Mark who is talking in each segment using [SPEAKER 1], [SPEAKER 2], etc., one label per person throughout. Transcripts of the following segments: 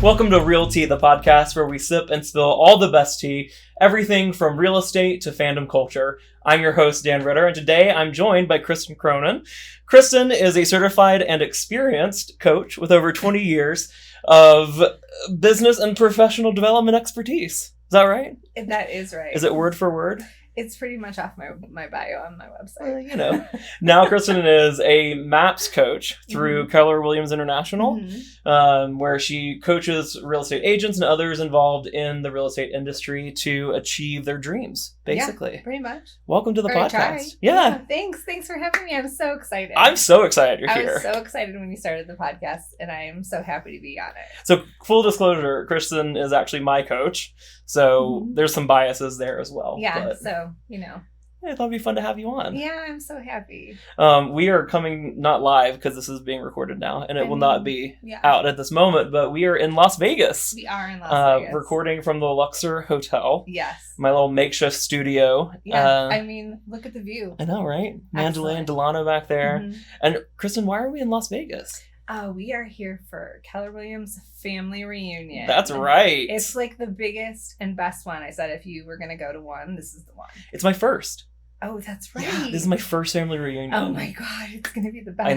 [SPEAKER 1] Welcome to Real Tea, the podcast where we sip and spill all the best tea, everything from real estate to fandom culture. I'm your host, Dan Ritter, and today I'm joined by Kristen Cronin. Kristen is a certified and experienced coach with over 20 years of business and professional development expertise. Is that right?
[SPEAKER 2] That is right.
[SPEAKER 1] Is it word for word?
[SPEAKER 2] It's pretty much off my bio on my website.
[SPEAKER 1] Now Kristen is a MAPS coach through Keller Williams International, where she coaches real estate agents and others involved in the real estate industry to achieve their dreams, basically.
[SPEAKER 2] Yeah, pretty much.
[SPEAKER 1] Welcome to the podcast.
[SPEAKER 2] Try.
[SPEAKER 1] Yeah.
[SPEAKER 2] Thanks for having me. I'm so excited.
[SPEAKER 1] I'm so excited you're here.
[SPEAKER 2] I was so excited when you started the podcast, and I am so happy to be on it.
[SPEAKER 1] So, full disclosure, Kristen is actually my coach. So there's some biases there as well.
[SPEAKER 2] Yeah,
[SPEAKER 1] but,
[SPEAKER 2] so,
[SPEAKER 1] I thought it'd be fun to have you on.
[SPEAKER 2] Yeah, I'm so happy.
[SPEAKER 1] We are coming, not live, because this is being recorded now, and it will not be out at this moment, but we are in Las Vegas.
[SPEAKER 2] We are in Las Vegas.
[SPEAKER 1] Recording from the Luxor Hotel.
[SPEAKER 2] Yes.
[SPEAKER 1] My little makeshift studio.
[SPEAKER 2] Yeah, look at the view.
[SPEAKER 1] I know, right? Mandalay and Delano back there. And Kristen, why are we in Las Vegas?
[SPEAKER 2] We are here for Keller Williams family reunion.
[SPEAKER 1] That's right.
[SPEAKER 2] It's like the biggest and best one. I said if you were going to go to one, this is the one.
[SPEAKER 1] It's my first.
[SPEAKER 2] Oh, that's right.
[SPEAKER 1] Yeah, this is my first family reunion.
[SPEAKER 2] Oh my God, it's going to be the best.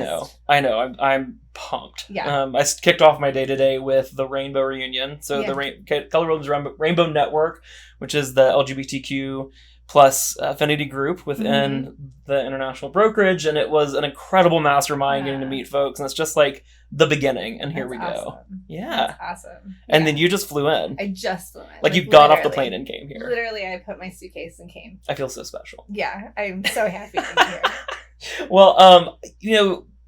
[SPEAKER 1] I know. I'm pumped.
[SPEAKER 2] Yeah.
[SPEAKER 1] I kicked off my day today with the Rainbow Reunion. So the Keller Williams Rainbow Network, which is the LGBTQ plus affinity group within the international brokerage, and it was an incredible mastermind getting to meet folks, and it's just like the beginning, and here we go. Yeah.
[SPEAKER 2] That's awesome.
[SPEAKER 1] And then you just flew in.
[SPEAKER 2] I just flew in.
[SPEAKER 1] Like you got off the plane and came here.
[SPEAKER 2] Literally, I put my suitcase and came.
[SPEAKER 1] I feel so special.
[SPEAKER 2] Yeah, I'm so happy to be here.
[SPEAKER 1] Well,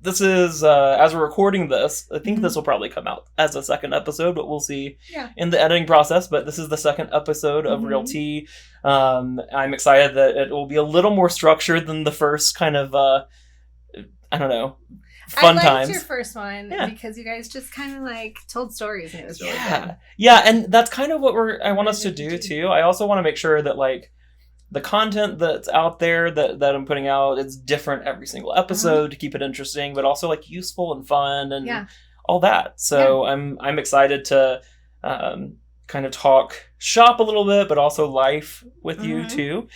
[SPEAKER 1] this is, as we're recording this, I think this will probably come out as a second episode, but we'll see in the editing process. But this is the second episode of Real Tea. I'm excited that it will be a little more structured than the first kind of, fun times. I liked
[SPEAKER 2] your first one because you guys just kind of like told stories and it was really good.
[SPEAKER 1] Yeah, and that's kind of what I want us to do too. I also want to make sure that like the content that's out there that I'm putting out, it's different every single episode to keep it interesting, but also like useful and fun and all that. So I'm excited to kind of talk shop a little bit, but also life with you too.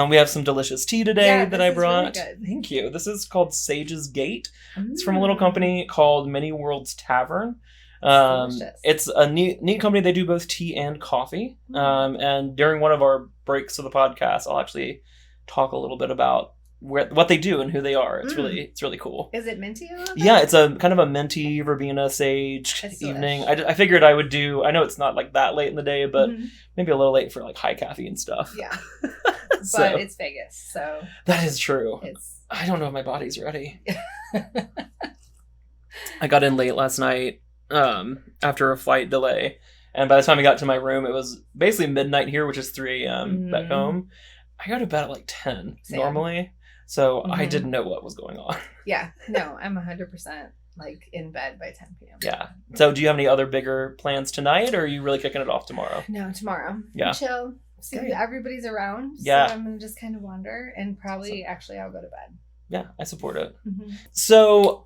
[SPEAKER 1] We have some delicious tea today that I brought.
[SPEAKER 2] Really good.
[SPEAKER 1] Thank you. This is called Sage's Gate. It's from a little company called Many Worlds Tavern. It's a neat company. They do both tea and coffee. And during one of our breaks of the podcast, I'll actually talk a little bit about what they do and who they are. It's really cool.
[SPEAKER 2] Is it minty a little bit?
[SPEAKER 1] Yeah, it's a kind of a minty verbena sage evening. I figured I would do. I know it's not like that late in the day, but maybe a little late for like high caffeine stuff.
[SPEAKER 2] Yeah, but it's Vegas, so
[SPEAKER 1] that is true. I don't know if my body's ready. I got in late last night after a flight delay, and by the time I got to my room, it was basically midnight here, which is 3 a.m. back home. I go to bed at like 10 normally. So I didn't know what was going on.
[SPEAKER 2] Yeah. No, I'm 100% like in bed by 10 p.m.
[SPEAKER 1] Yeah. So do you have any other bigger plans tonight, or are you really kicking it off tomorrow?
[SPEAKER 2] No, tomorrow.
[SPEAKER 1] Yeah.
[SPEAKER 2] Chill. See everybody's around.
[SPEAKER 1] Yeah.
[SPEAKER 2] So I'm going to just kind of wander and probably actually I'll go to bed.
[SPEAKER 1] Yeah, I support it. So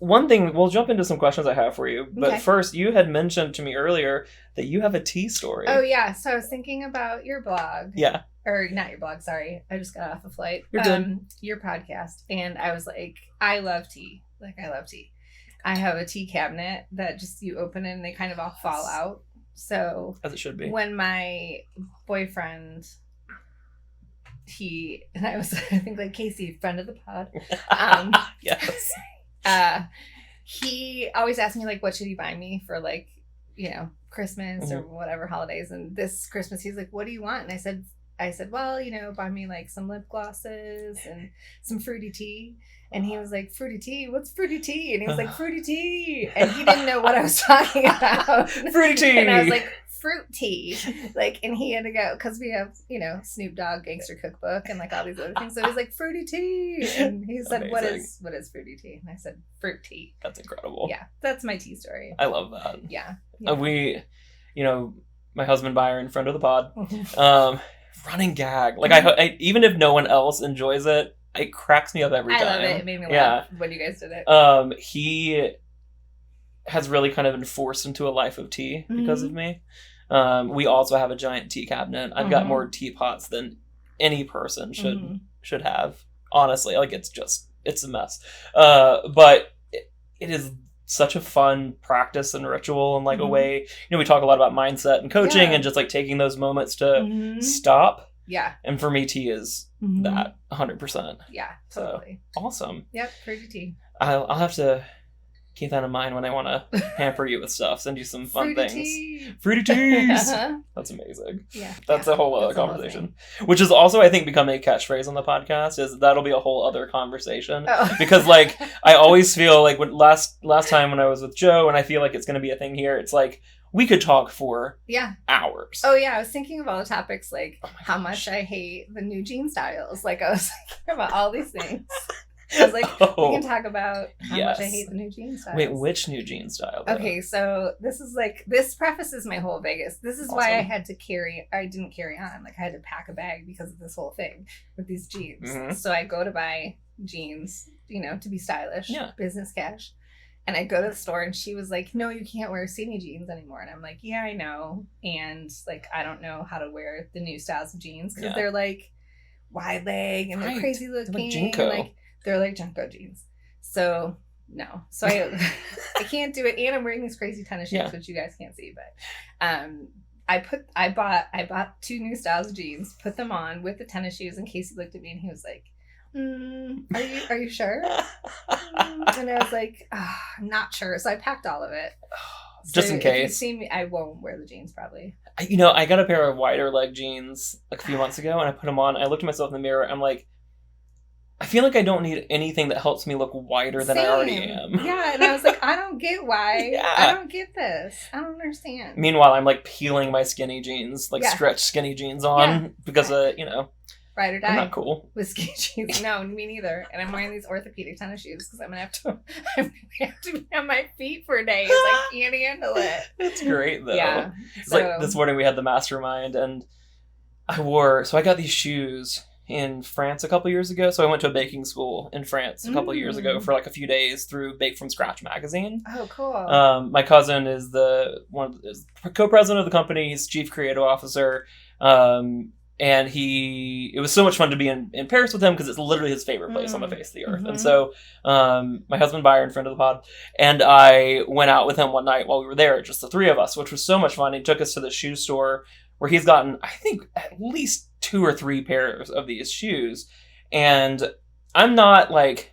[SPEAKER 1] one thing, we'll jump into some questions I have for you. But first, you had mentioned to me earlier that you have a tea story.
[SPEAKER 2] Oh, yeah. So I was thinking about your blog.
[SPEAKER 1] Yeah.
[SPEAKER 2] Or not your blog, sorry. I just got off a flight.
[SPEAKER 1] You're good.
[SPEAKER 2] Your podcast. And I was like, I love tea. Like, I love tea. I have a tea cabinet that just you open it and they kind of all fall out. So
[SPEAKER 1] as it should be. When
[SPEAKER 2] my boyfriend, and I think like Casey, friend of the pod.
[SPEAKER 1] Yes.
[SPEAKER 2] He always asked me like, what should he buy me for like, Christmas or whatever holidays. And this Christmas, he's like, what do you want? And I said, well, buy me like some lip glosses and some fruity tea. And he was like, fruity tea? What's fruity tea? And he was like, fruity tea. And he didn't know what I was talking about.
[SPEAKER 1] Fruity tea.
[SPEAKER 2] And I was like, fruit tea. And he had to go, because we have, Snoop Dogg Gangster Cookbook and like all these other things. So he was like, fruity tea. And he said, what is fruity tea? And I said, fruit tea.
[SPEAKER 1] That's incredible.
[SPEAKER 2] Yeah. That's my tea story.
[SPEAKER 1] I love that.
[SPEAKER 2] Yeah.
[SPEAKER 1] We, my husband Byron, friend of the pod, running gag. Like I even if no one else enjoys it, it cracks me up every time.
[SPEAKER 2] I love it. It made me laugh when you guys did it.
[SPEAKER 1] He has really kind of been forced into a life of tea because of me. We also have a giant tea cabinet. I've got more teapots than any person should have. Honestly, like it's a mess. But it is such a fun practice and ritual and like a way, you know, we talk a lot about mindset and coaching and just like taking those moments to stop.
[SPEAKER 2] Yeah.
[SPEAKER 1] And for me, tea is that 100%.
[SPEAKER 2] Yeah, totally.
[SPEAKER 1] So, awesome.
[SPEAKER 2] Yep, fruity tea.
[SPEAKER 1] I'll have to keep that in mind when I want to hamper you with stuff, send you some fun
[SPEAKER 2] fruity
[SPEAKER 1] things.
[SPEAKER 2] Tea.
[SPEAKER 1] Fruity teas! That's amazing.
[SPEAKER 2] Yeah.
[SPEAKER 1] That's a whole other conversation. Which is also, I think, becoming a catchphrase on the podcast, is that'll be a whole other conversation.
[SPEAKER 2] Oh.
[SPEAKER 1] Because, like, I always feel like when last time when I was with Joe, and I feel like it's going to be a thing here, it's like, we could talk for hours.
[SPEAKER 2] Oh, yeah. I was thinking of all the topics, like how much I hate the new jean styles. Like, I was thinking about all these things. I was like, we can talk about how much I hate the new jean styles.
[SPEAKER 1] Wait, which new jean style? Though?
[SPEAKER 2] Okay, so this prefaces my whole Vegas. This is why I didn't carry on. Like, I had to pack a bag because of this whole thing with these jeans. So I go to buy jeans, you know, to be stylish, business cash. And I go to the store and she was like, no, you can't wear skinny jeans anymore. And I'm like, yeah, I know. And like, I don't know how to wear the new styles of jeans because they're like wide leg and they're crazy looking. They're like JawnGoods jeans. So no. So I can't do it. And I'm wearing these crazy tennis shoes, which you guys can't see, but I bought 2 new styles of jeans, put them on with the tennis shoes, and Casey looked at me and he was like, are you sure? And I was like, I'm not sure. So I packed all of it.
[SPEAKER 1] Just in case.
[SPEAKER 2] If you see me, I won't wear the jeans probably.
[SPEAKER 1] You know, I got a pair of wider leg jeans like a few months ago and I put them on. I looked at myself in the mirror. I'm like, I feel like I don't need anything that helps me look wider than I already am.
[SPEAKER 2] Yeah, and I was like, I don't get why. I don't get this. I don't understand.
[SPEAKER 1] Meanwhile, I'm like peeling my skinny jeans, like stretch skinny jeans on because you know.
[SPEAKER 2] Ride or die.
[SPEAKER 1] I'm not cool.
[SPEAKER 2] With skinny jeans. No, me neither. And I'm wearing these orthopedic tennis shoes because I'm going to have to be on my feet for days. I can't handle it.
[SPEAKER 1] It's great, though.
[SPEAKER 2] Yeah.
[SPEAKER 1] It's like this morning we had the mastermind and I got these shoes in France a couple years ago. So I went to a baking school in France a couple years ago for like a few days through Bake From Scratch magazine.
[SPEAKER 2] Oh, cool.
[SPEAKER 1] My cousin is is co-president of the company. He's chief creative officer. And it was so much fun to be in Paris with him because it's literally his favorite place on the face of the earth. And so my husband Byron, friend of the pod, and I went out with him one night while we were there, just the 3 of us, which was so much fun. He took us to the shoe store where he's gotten, I think, at least 2 or 3 pairs of these shoes. And I'm not like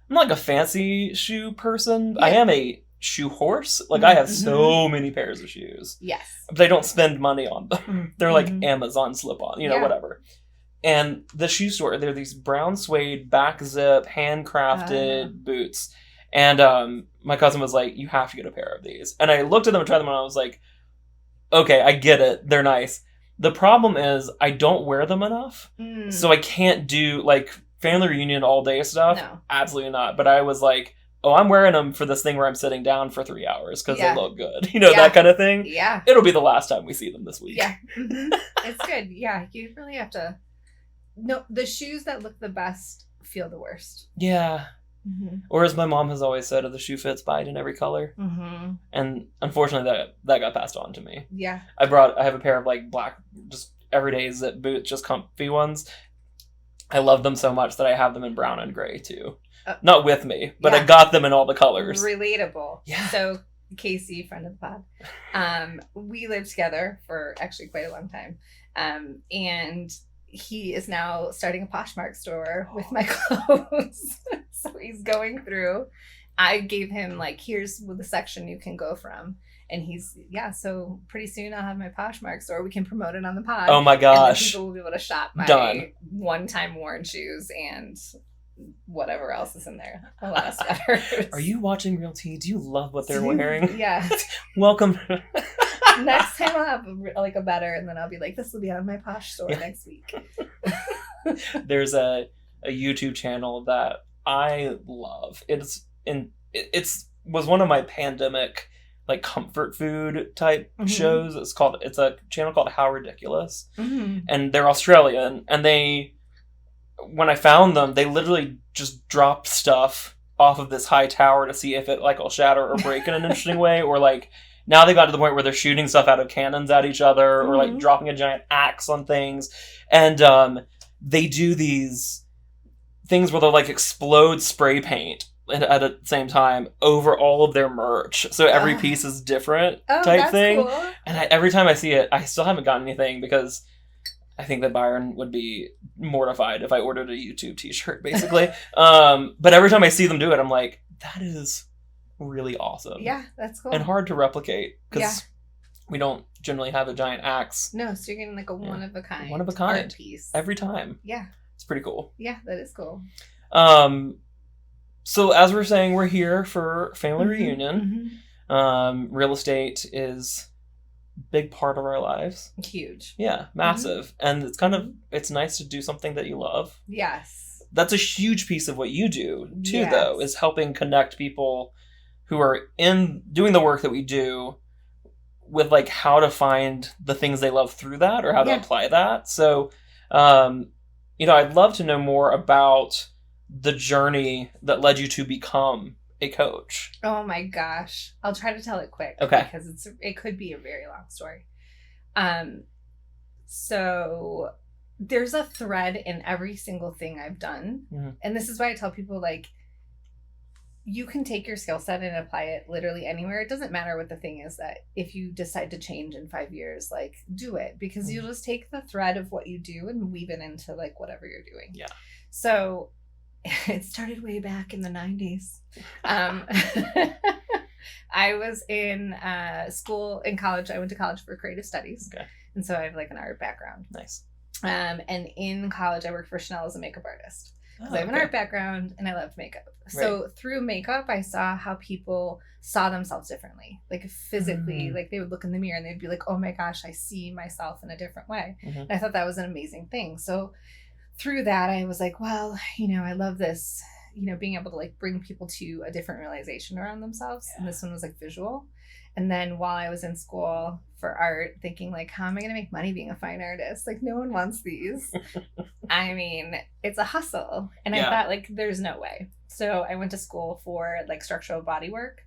[SPEAKER 1] a fancy shoe person. I am a shoe horse. Like I have so many pairs of shoes.
[SPEAKER 2] Yes.
[SPEAKER 1] But I don't spend money on them. They're like Amazon slip-on, you know, whatever. And the shoe store, they're these brown suede, back zip, handcrafted boots. And my cousin was like, you have to get a pair of these. And I looked at them and tried them on, and I was like, okay, I get it. They're nice. The problem is I don't wear them enough. So I can't do like family reunion all day stuff. No. Absolutely not. But I was like, oh, I'm wearing them for this thing where I'm sitting down for 3 hours because they look good. You know, that kind of thing. Yeah. It'll be the last time we see them this week.
[SPEAKER 2] Yeah. It's good. Yeah. You really have to. No, the shoes that look the best feel the worst.
[SPEAKER 1] Yeah. Or as my mom has always said, if the shoe fits, buy it in every color. And unfortunately, that got passed on to me.
[SPEAKER 2] Yeah.
[SPEAKER 1] I have a pair of like black, just everyday zip boots, just comfy ones. I love them so much that I have them in brown and gray too. Not with me, but I got them in all the colors.
[SPEAKER 2] Relatable.
[SPEAKER 1] Yeah.
[SPEAKER 2] So Casey, friend of the pod, we lived together for actually quite a long time. And he is now starting a Poshmark store with my clothes. So he's going through. I gave him like, here's the section you can go from. And he's, so pretty soon I'll have my Poshmark store. We can promote it on the pod.
[SPEAKER 1] Oh my gosh.
[SPEAKER 2] And people will be able to shop my one-time worn shoes and whatever else is in there. A lot of sweaters.
[SPEAKER 1] Are you watching Real Tea? Do you love what they're wearing?
[SPEAKER 2] Yeah.
[SPEAKER 1] Welcome.
[SPEAKER 2] Next time I'll have like a better, and then I'll be like, this will be on my Posh store next week.
[SPEAKER 1] There's a YouTube channel that I love. It's was one of my pandemic like comfort food type shows. It's a channel called How Ridiculous. And they're Australian, and when I found them, they literally just dropped stuff off of this high tower to see if it like will shatter or break in an interesting way, or like now they got to the point where they're shooting stuff out of cannons at each other, or like dropping a giant axe on things, and they do these things where they'll like explode spray paint at the same time over all of their merch, so every piece is different type thing. Cool. And every time I see it, I still haven't gotten anything because I think that Byron would be mortified if I ordered a YouTube t-shirt, basically. But every time I see them do it, I'm like, that is really awesome.
[SPEAKER 2] Yeah, that's cool.
[SPEAKER 1] And hard to replicate because we don't generally have a giant axe.
[SPEAKER 2] No, so you're getting like a one-of-a-kind
[SPEAKER 1] art
[SPEAKER 2] piece.
[SPEAKER 1] Every time.
[SPEAKER 2] Yeah.
[SPEAKER 1] It's pretty cool.
[SPEAKER 2] Yeah, that is cool.
[SPEAKER 1] So as we're saying, we're here for family reunion. Real estate is big part of our lives.
[SPEAKER 2] Huge.
[SPEAKER 1] Yeah, massive. And it's nice to do something that you love.
[SPEAKER 2] Yes.
[SPEAKER 1] That's a huge piece of what you do too, though, is helping connect people who are doing the work that we do with like how to find the things they love through that or how to apply that. So, I'd love to know more about the journey that led you to become a coach.
[SPEAKER 2] Oh my gosh. I'll try to tell it quick.
[SPEAKER 1] Okay.
[SPEAKER 2] Because it could be a very long story. So there's a thread in every single thing I've done. And this is why I tell people, like, you can take your skill set and apply it literally anywhere. It doesn't matter what the thing is, that if you decide to change in 5 years, like, do it, because you'll just take the thread of what you do and weave it into like whatever you're doing. Yeah. So it started way back in the 90s. I was in college. I went to college for creative studies. Okay. And so I have like an art background.
[SPEAKER 1] Nice.
[SPEAKER 2] And in college, I worked for Chanel as a makeup artist. Because I have an art background and I loved makeup. So through makeup, I saw how people saw themselves differently. Like physically, like they would look in the mirror and they'd be like, oh my gosh, I see myself in a different way. And I thought that was an amazing thing. So through that, I was like, well, I love this, being able to like bring people to a different realization around themselves. And this one was like visual. And then while I was in school for art, thinking like, how am I going to make money being a fine artist? Like, no one wants these. I mean, it's a hustle. And I thought like, there's no way. So I went to school for like structural body work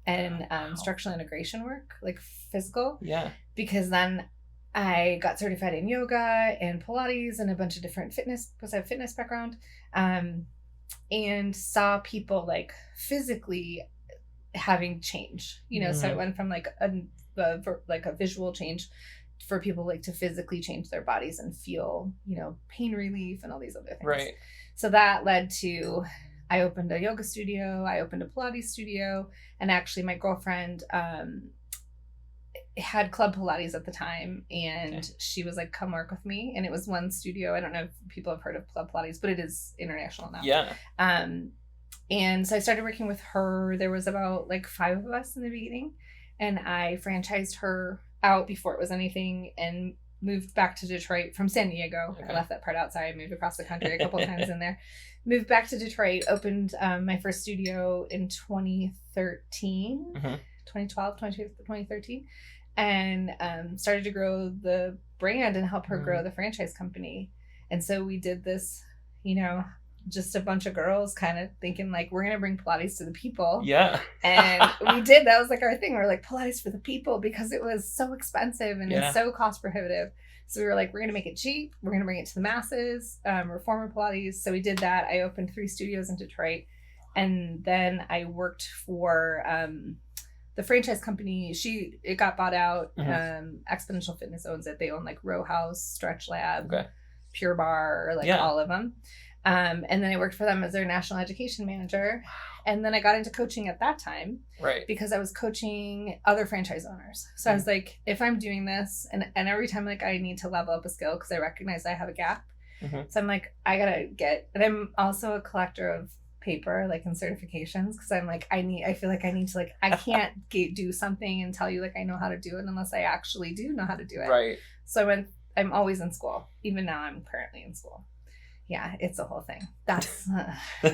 [SPEAKER 2] and structural integration work, like physical. Yeah. Because then I got certified in yoga and Pilates and a bunch of different fitness, because I have a fitness background, and saw people like physically having change, so it went from like a visual change for people like to physically change their bodies and feel, pain relief and all these other things. Right. So that led to, I opened a yoga studio, I opened a Pilates studio, and actually my girlfriend had Club Pilates at the time, and she was like, come work with me. And it was one studio. I don't know if people have heard of Club Pilates, but it is international now. Yeah. And so I started working with her. There was about like 5 of us in the beginning, and I franchised her out before it was anything and moved back to Detroit from San Diego. Okay. I left that part outside. I moved across the country a couple of times in there. Moved back to Detroit, opened my first studio in 2013, 2012, 2013, and started to grow the brand and help her grow the franchise company. And so we did this, just a bunch of girls kind of thinking like, we're going to bring Pilates to the people. Yeah. And we did. That was like our thing. We're like, Pilates for the people, because it was so expensive and it's so cost prohibitive. So we were like, we're going to make it cheap. We're going to bring it to the masses. Reformer Pilates. So we did that. I opened 3 studios in Detroit. And then I worked for the franchise company. It got bought out. Exponential Fitness owns it. They own like Row House, Stretch Lab, Pure Bar, like all of them. And then I worked for them as their national education manager. And then I got into coaching at that time. Right. Because I was coaching other franchise owners. So I was like, if I'm doing this, and every time like I need to level up a skill because I recognize I have a gap. So I'm like, I gotta and I'm also a collector of paper, like in certifications, because I'm like, I feel like I need to like, I can't do something and tell you like I know how to do it unless I actually do know how to do it. Right. So I'm always in school. Even now I'm currently in school. Yeah, it's a whole thing. That's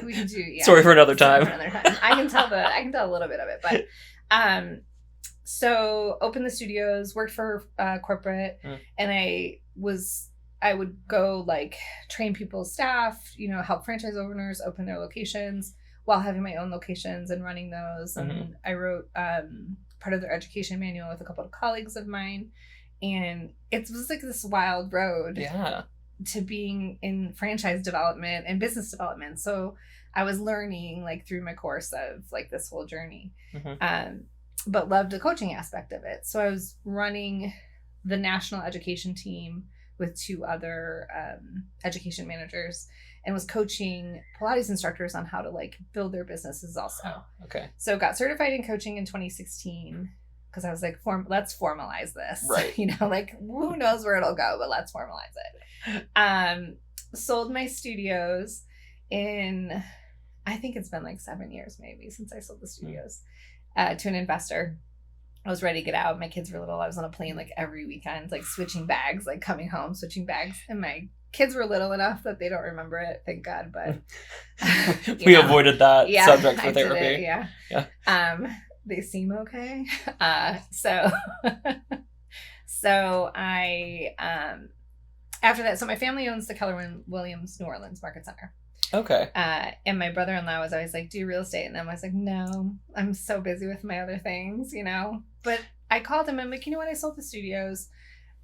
[SPEAKER 2] we can do. Yeah,
[SPEAKER 1] Story for another time.
[SPEAKER 2] I can tell a little bit of it, but so opened the studios, worked for corporate, and I would go like train people's staff, help franchise owners open their locations. while having my own locations and running those. And I wrote part of their education manual with a couple of colleagues of mine. And it was like this wild road to being in franchise development and business development. So I was learning like through my course of like this whole journey, but loved the coaching aspect of it. So I was running the national education team with 2 other education managers, and was coaching Pilates instructors on how to like build their businesses also.
[SPEAKER 1] Oh, okay.
[SPEAKER 2] So got certified in coaching in 2016 because I was like, let's formalize this.
[SPEAKER 1] Right.
[SPEAKER 2] You know, like who knows where it'll go, but let's formalize it. Sold my studios in, I think it's been like 7 years maybe since I sold the studios to an investor. I was ready to get out. My kids were little. I was on a plane like every weekend, like switching bags, like coming home, switching bags. And my kids were little enough that they don't remember it, thank God. But
[SPEAKER 1] we avoided that subject for therapy.
[SPEAKER 2] Did it, yeah. They seem okay. So I after that, so my family owns the Keller Williams New Orleans Market Center.
[SPEAKER 1] Okay.
[SPEAKER 2] And my brother-in-law was always like, do real estate. And I was like, no, I'm so busy with my other things, you know. But I called him. I'm like, you know what? I sold the studios.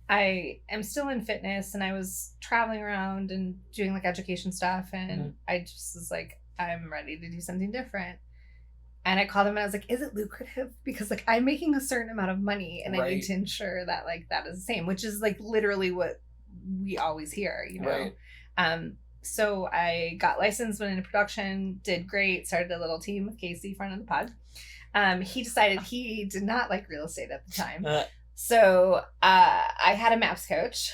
[SPEAKER 2] I am still in fitness, and I was traveling around and doing like education stuff. And I just was like, I'm ready to do something different. And I called him and I was like, is it lucrative? Because like I'm making a certain amount of money, and I need to ensure that like that is the same, which is like literally what we always hear, you know. Right. So I got licensed, went into production, did great, started a little team with Casey, friend of the pod. He decided he did not like real estate at the time. So I had a MAPS coach,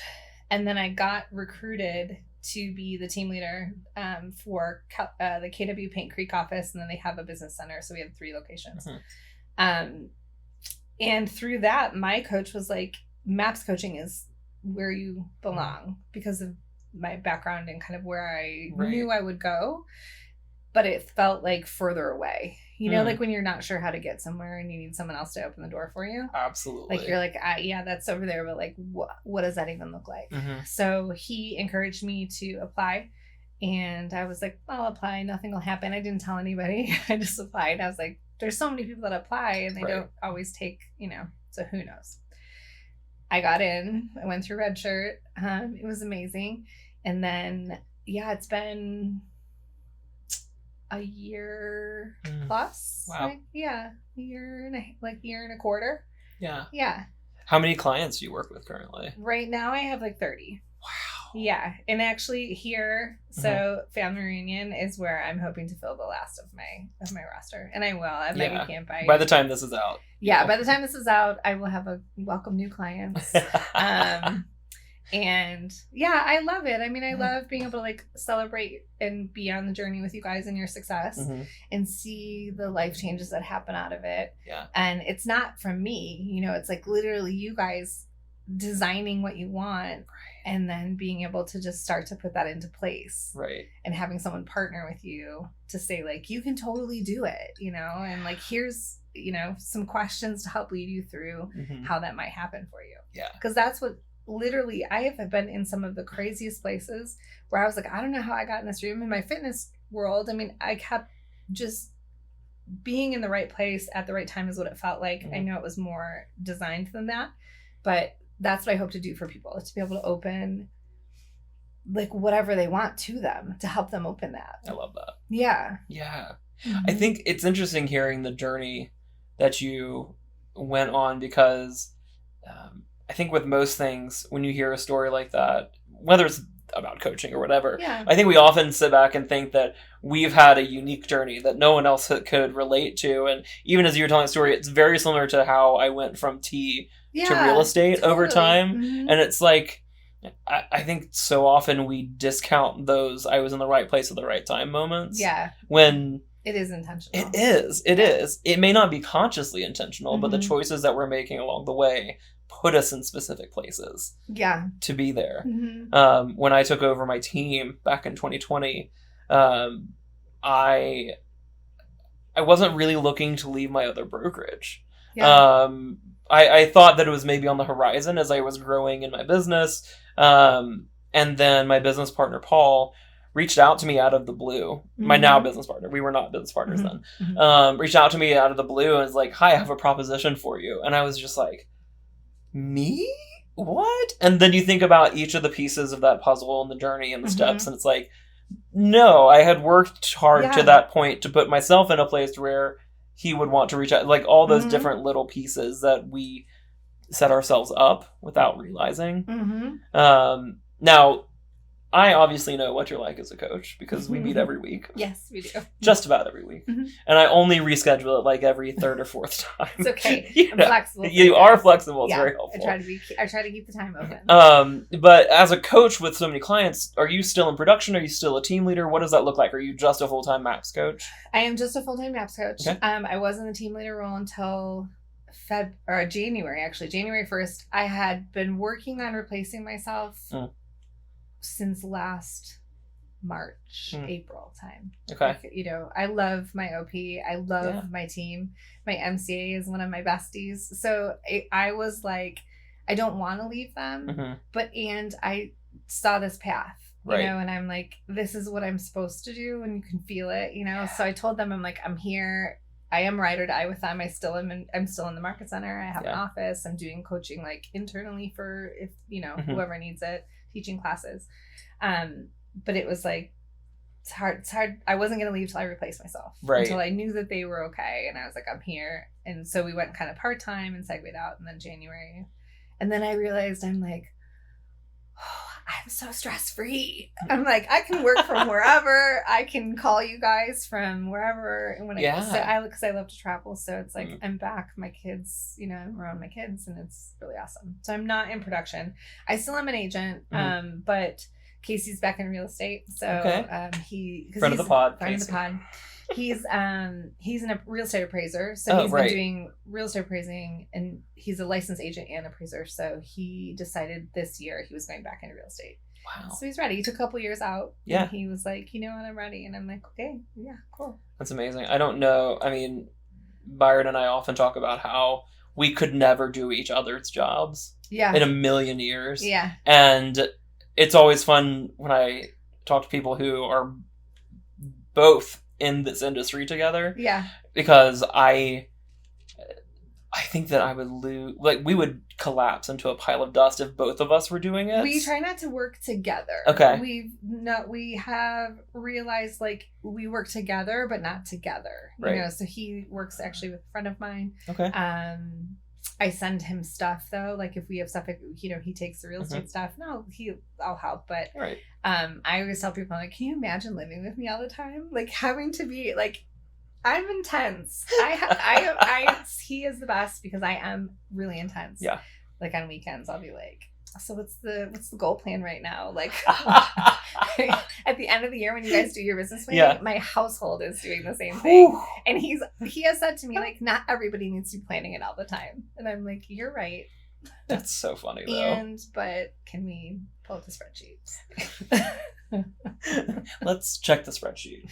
[SPEAKER 2] and then I got recruited to be the team leader for the KW Paint Creek office, and then they have a business center. So we have 3 locations. And through that, my coach was like, MAPS coaching is where you belong because of my background and kind of where I knew I would go, but it felt like further away, you know, like when you're not sure how to get somewhere and you need someone else to open the door for you.
[SPEAKER 1] Absolutely.
[SPEAKER 2] Like you're like, yeah, that's over there, but like what does that even look like? So he encouraged me to apply, and I was like, I'll apply, nothing will happen. I didn't tell anybody. I just applied. I was like, there's so many people that apply and they don't always take, you know, so who knows. I got in, I went through Red Shirt. It was amazing. And then, it's been a year plus.
[SPEAKER 1] Wow.
[SPEAKER 2] Like, a year and a quarter.
[SPEAKER 1] Yeah.
[SPEAKER 2] Yeah.
[SPEAKER 1] How many clients do you work with currently?
[SPEAKER 2] Right now I have like 30.
[SPEAKER 1] Wow.
[SPEAKER 2] Yeah. And actually here, so Family Reunion is where I'm hoping to fill the last of my roster. And I will. At Mega Camp.
[SPEAKER 1] By the time this is out.
[SPEAKER 2] Yeah. By the time this is out, I will have welcome new clients. And I love it. I mean, I love being able to like celebrate and be on the journey with you guys and your success and see the life changes that happen out of it. Yeah. And it's not from me, you know, it's like literally you guys designing what you want and then being able to just start to put that into place. Right. And having someone partner with you to say like, you can totally do it, you know, and like, here's, you know, some questions to help lead you through how that might happen for you. Yeah. Because that's what literally, I have been in some of the craziest places where I was like, I don't know how I got in this room. In my fitness world, I mean, I kept just being in the right place at the right time is what it felt like. I know it was more designed than that, but that's what I hope to do for people, is to be able to open like whatever they want to them, to help them open that.
[SPEAKER 1] I love that.
[SPEAKER 2] Yeah.
[SPEAKER 1] Yeah. I think it's interesting hearing the journey that you went on, because I think with most things, when you hear a story like that, whether it's about coaching or whatever, I think we often sit back and think that we've had a unique journey that no one else could relate to. And even as you're telling the story, it's very similar to how I went from tea to real estate over time. And it's like, I think so often we discount those I was in the right place at the right time moments. Yeah. When
[SPEAKER 2] it is intentional.
[SPEAKER 1] It is. It may not be consciously intentional, but the choices that we're making along the way put us in specific places to be there. When I took over my team back in 2020, I wasn't really looking to leave my other brokerage. I thought that it was maybe on the horizon as I was growing in my business. And then my business partner, Paul, reached out to me out of the blue. My now business partner. We were not business partners then. Reached out to me out of the blue and was like, hi, I have a proposition for you. And I was just like, me? What? And then you think about each of the pieces of that puzzle and the journey and the steps, and it's like, no, I had worked hard to that point to put myself in a place where he would want to reach out. Like all those different little pieces that we set ourselves up without realizing. Now, I obviously know what you're like as a coach because we meet every week.
[SPEAKER 2] Yes, we do.
[SPEAKER 1] Just about every week. And I only reschedule it like every third or fourth time.
[SPEAKER 2] It's okay. I'm flexible.
[SPEAKER 1] You are flexible. It's very helpful.
[SPEAKER 2] I try to keep the time open.
[SPEAKER 1] But as a coach with so many clients, are you still in production? Are you still a team leader? What does that look like? Are you just a full-time MAPS coach?
[SPEAKER 2] I am just a full-time MAPS coach. Okay. I was in the team leader role until January, actually. January 1st. I had been working on replacing myself since last March, April time. Okay. I love my OP. I love my team. My MCA is one of my besties. So I was like, I don't want to leave them, and I saw this path, you know, and I'm like, this is what I'm supposed to do, and you can feel it, you know. So I told them, I'm like, I'm here. I am ride or die with them. I'm still in the market center. I have an office. I'm doing coaching like internally for if whoever needs it, teaching classes. But it was like, it's hard. I wasn't going to leave till I replaced myself until I knew that they were okay. And I was like, I'm here. And so we went kind of part-time and segued out, and then January. And then I realized I'm like, oh, I'm so stress-free. I'm like, I can work from wherever. I can call you guys from wherever. And when because I love to travel. So it's like, I'm back. My kids, I'm around my kids, and it's really awesome. So I'm not in production. I still am an agent, but Casey's back in real estate. So
[SPEAKER 1] friend of the pod.
[SPEAKER 2] He's a real estate appraiser. So he's been doing real estate appraising, and he's a licensed agent and appraiser. So he decided this year he was going back into real estate. Wow. So he's ready. He took a couple years out. Yeah. And he was like, you know what, I'm ready. And I'm like, okay, yeah, cool.
[SPEAKER 1] That's amazing. I don't know. I mean, Byron and I often talk about how we could never do each other's jobs in a million years. Yeah. And it's always fun when I talk to people who are both in this industry together. Yeah. Because I think that I would lose, like, we would collapse into a pile of dust if both of us were doing it.
[SPEAKER 2] We try not to work together.
[SPEAKER 1] Okay.
[SPEAKER 2] We have realized, like, we work together, but not together. You know, so he works actually with a friend of mine. Okay. I send him stuff though, like if we have stuff, he takes the real estate stuff. No, I'll help, but I always tell people, like, can you imagine living with me all the time? Like having to be like, I'm intense. He is the best because I am really intense. Yeah. Like on weekends, I'll be like, so what's the goal plan right now? Like at the end of the year when you guys do your business plan, my household is doing the same thing. And he has said to me, like, not everybody needs to be planning it all the time. And I'm like, you're right.
[SPEAKER 1] That's so funny though.
[SPEAKER 2] But can we pull up the spreadsheets?
[SPEAKER 1] Let's check the spreadsheet.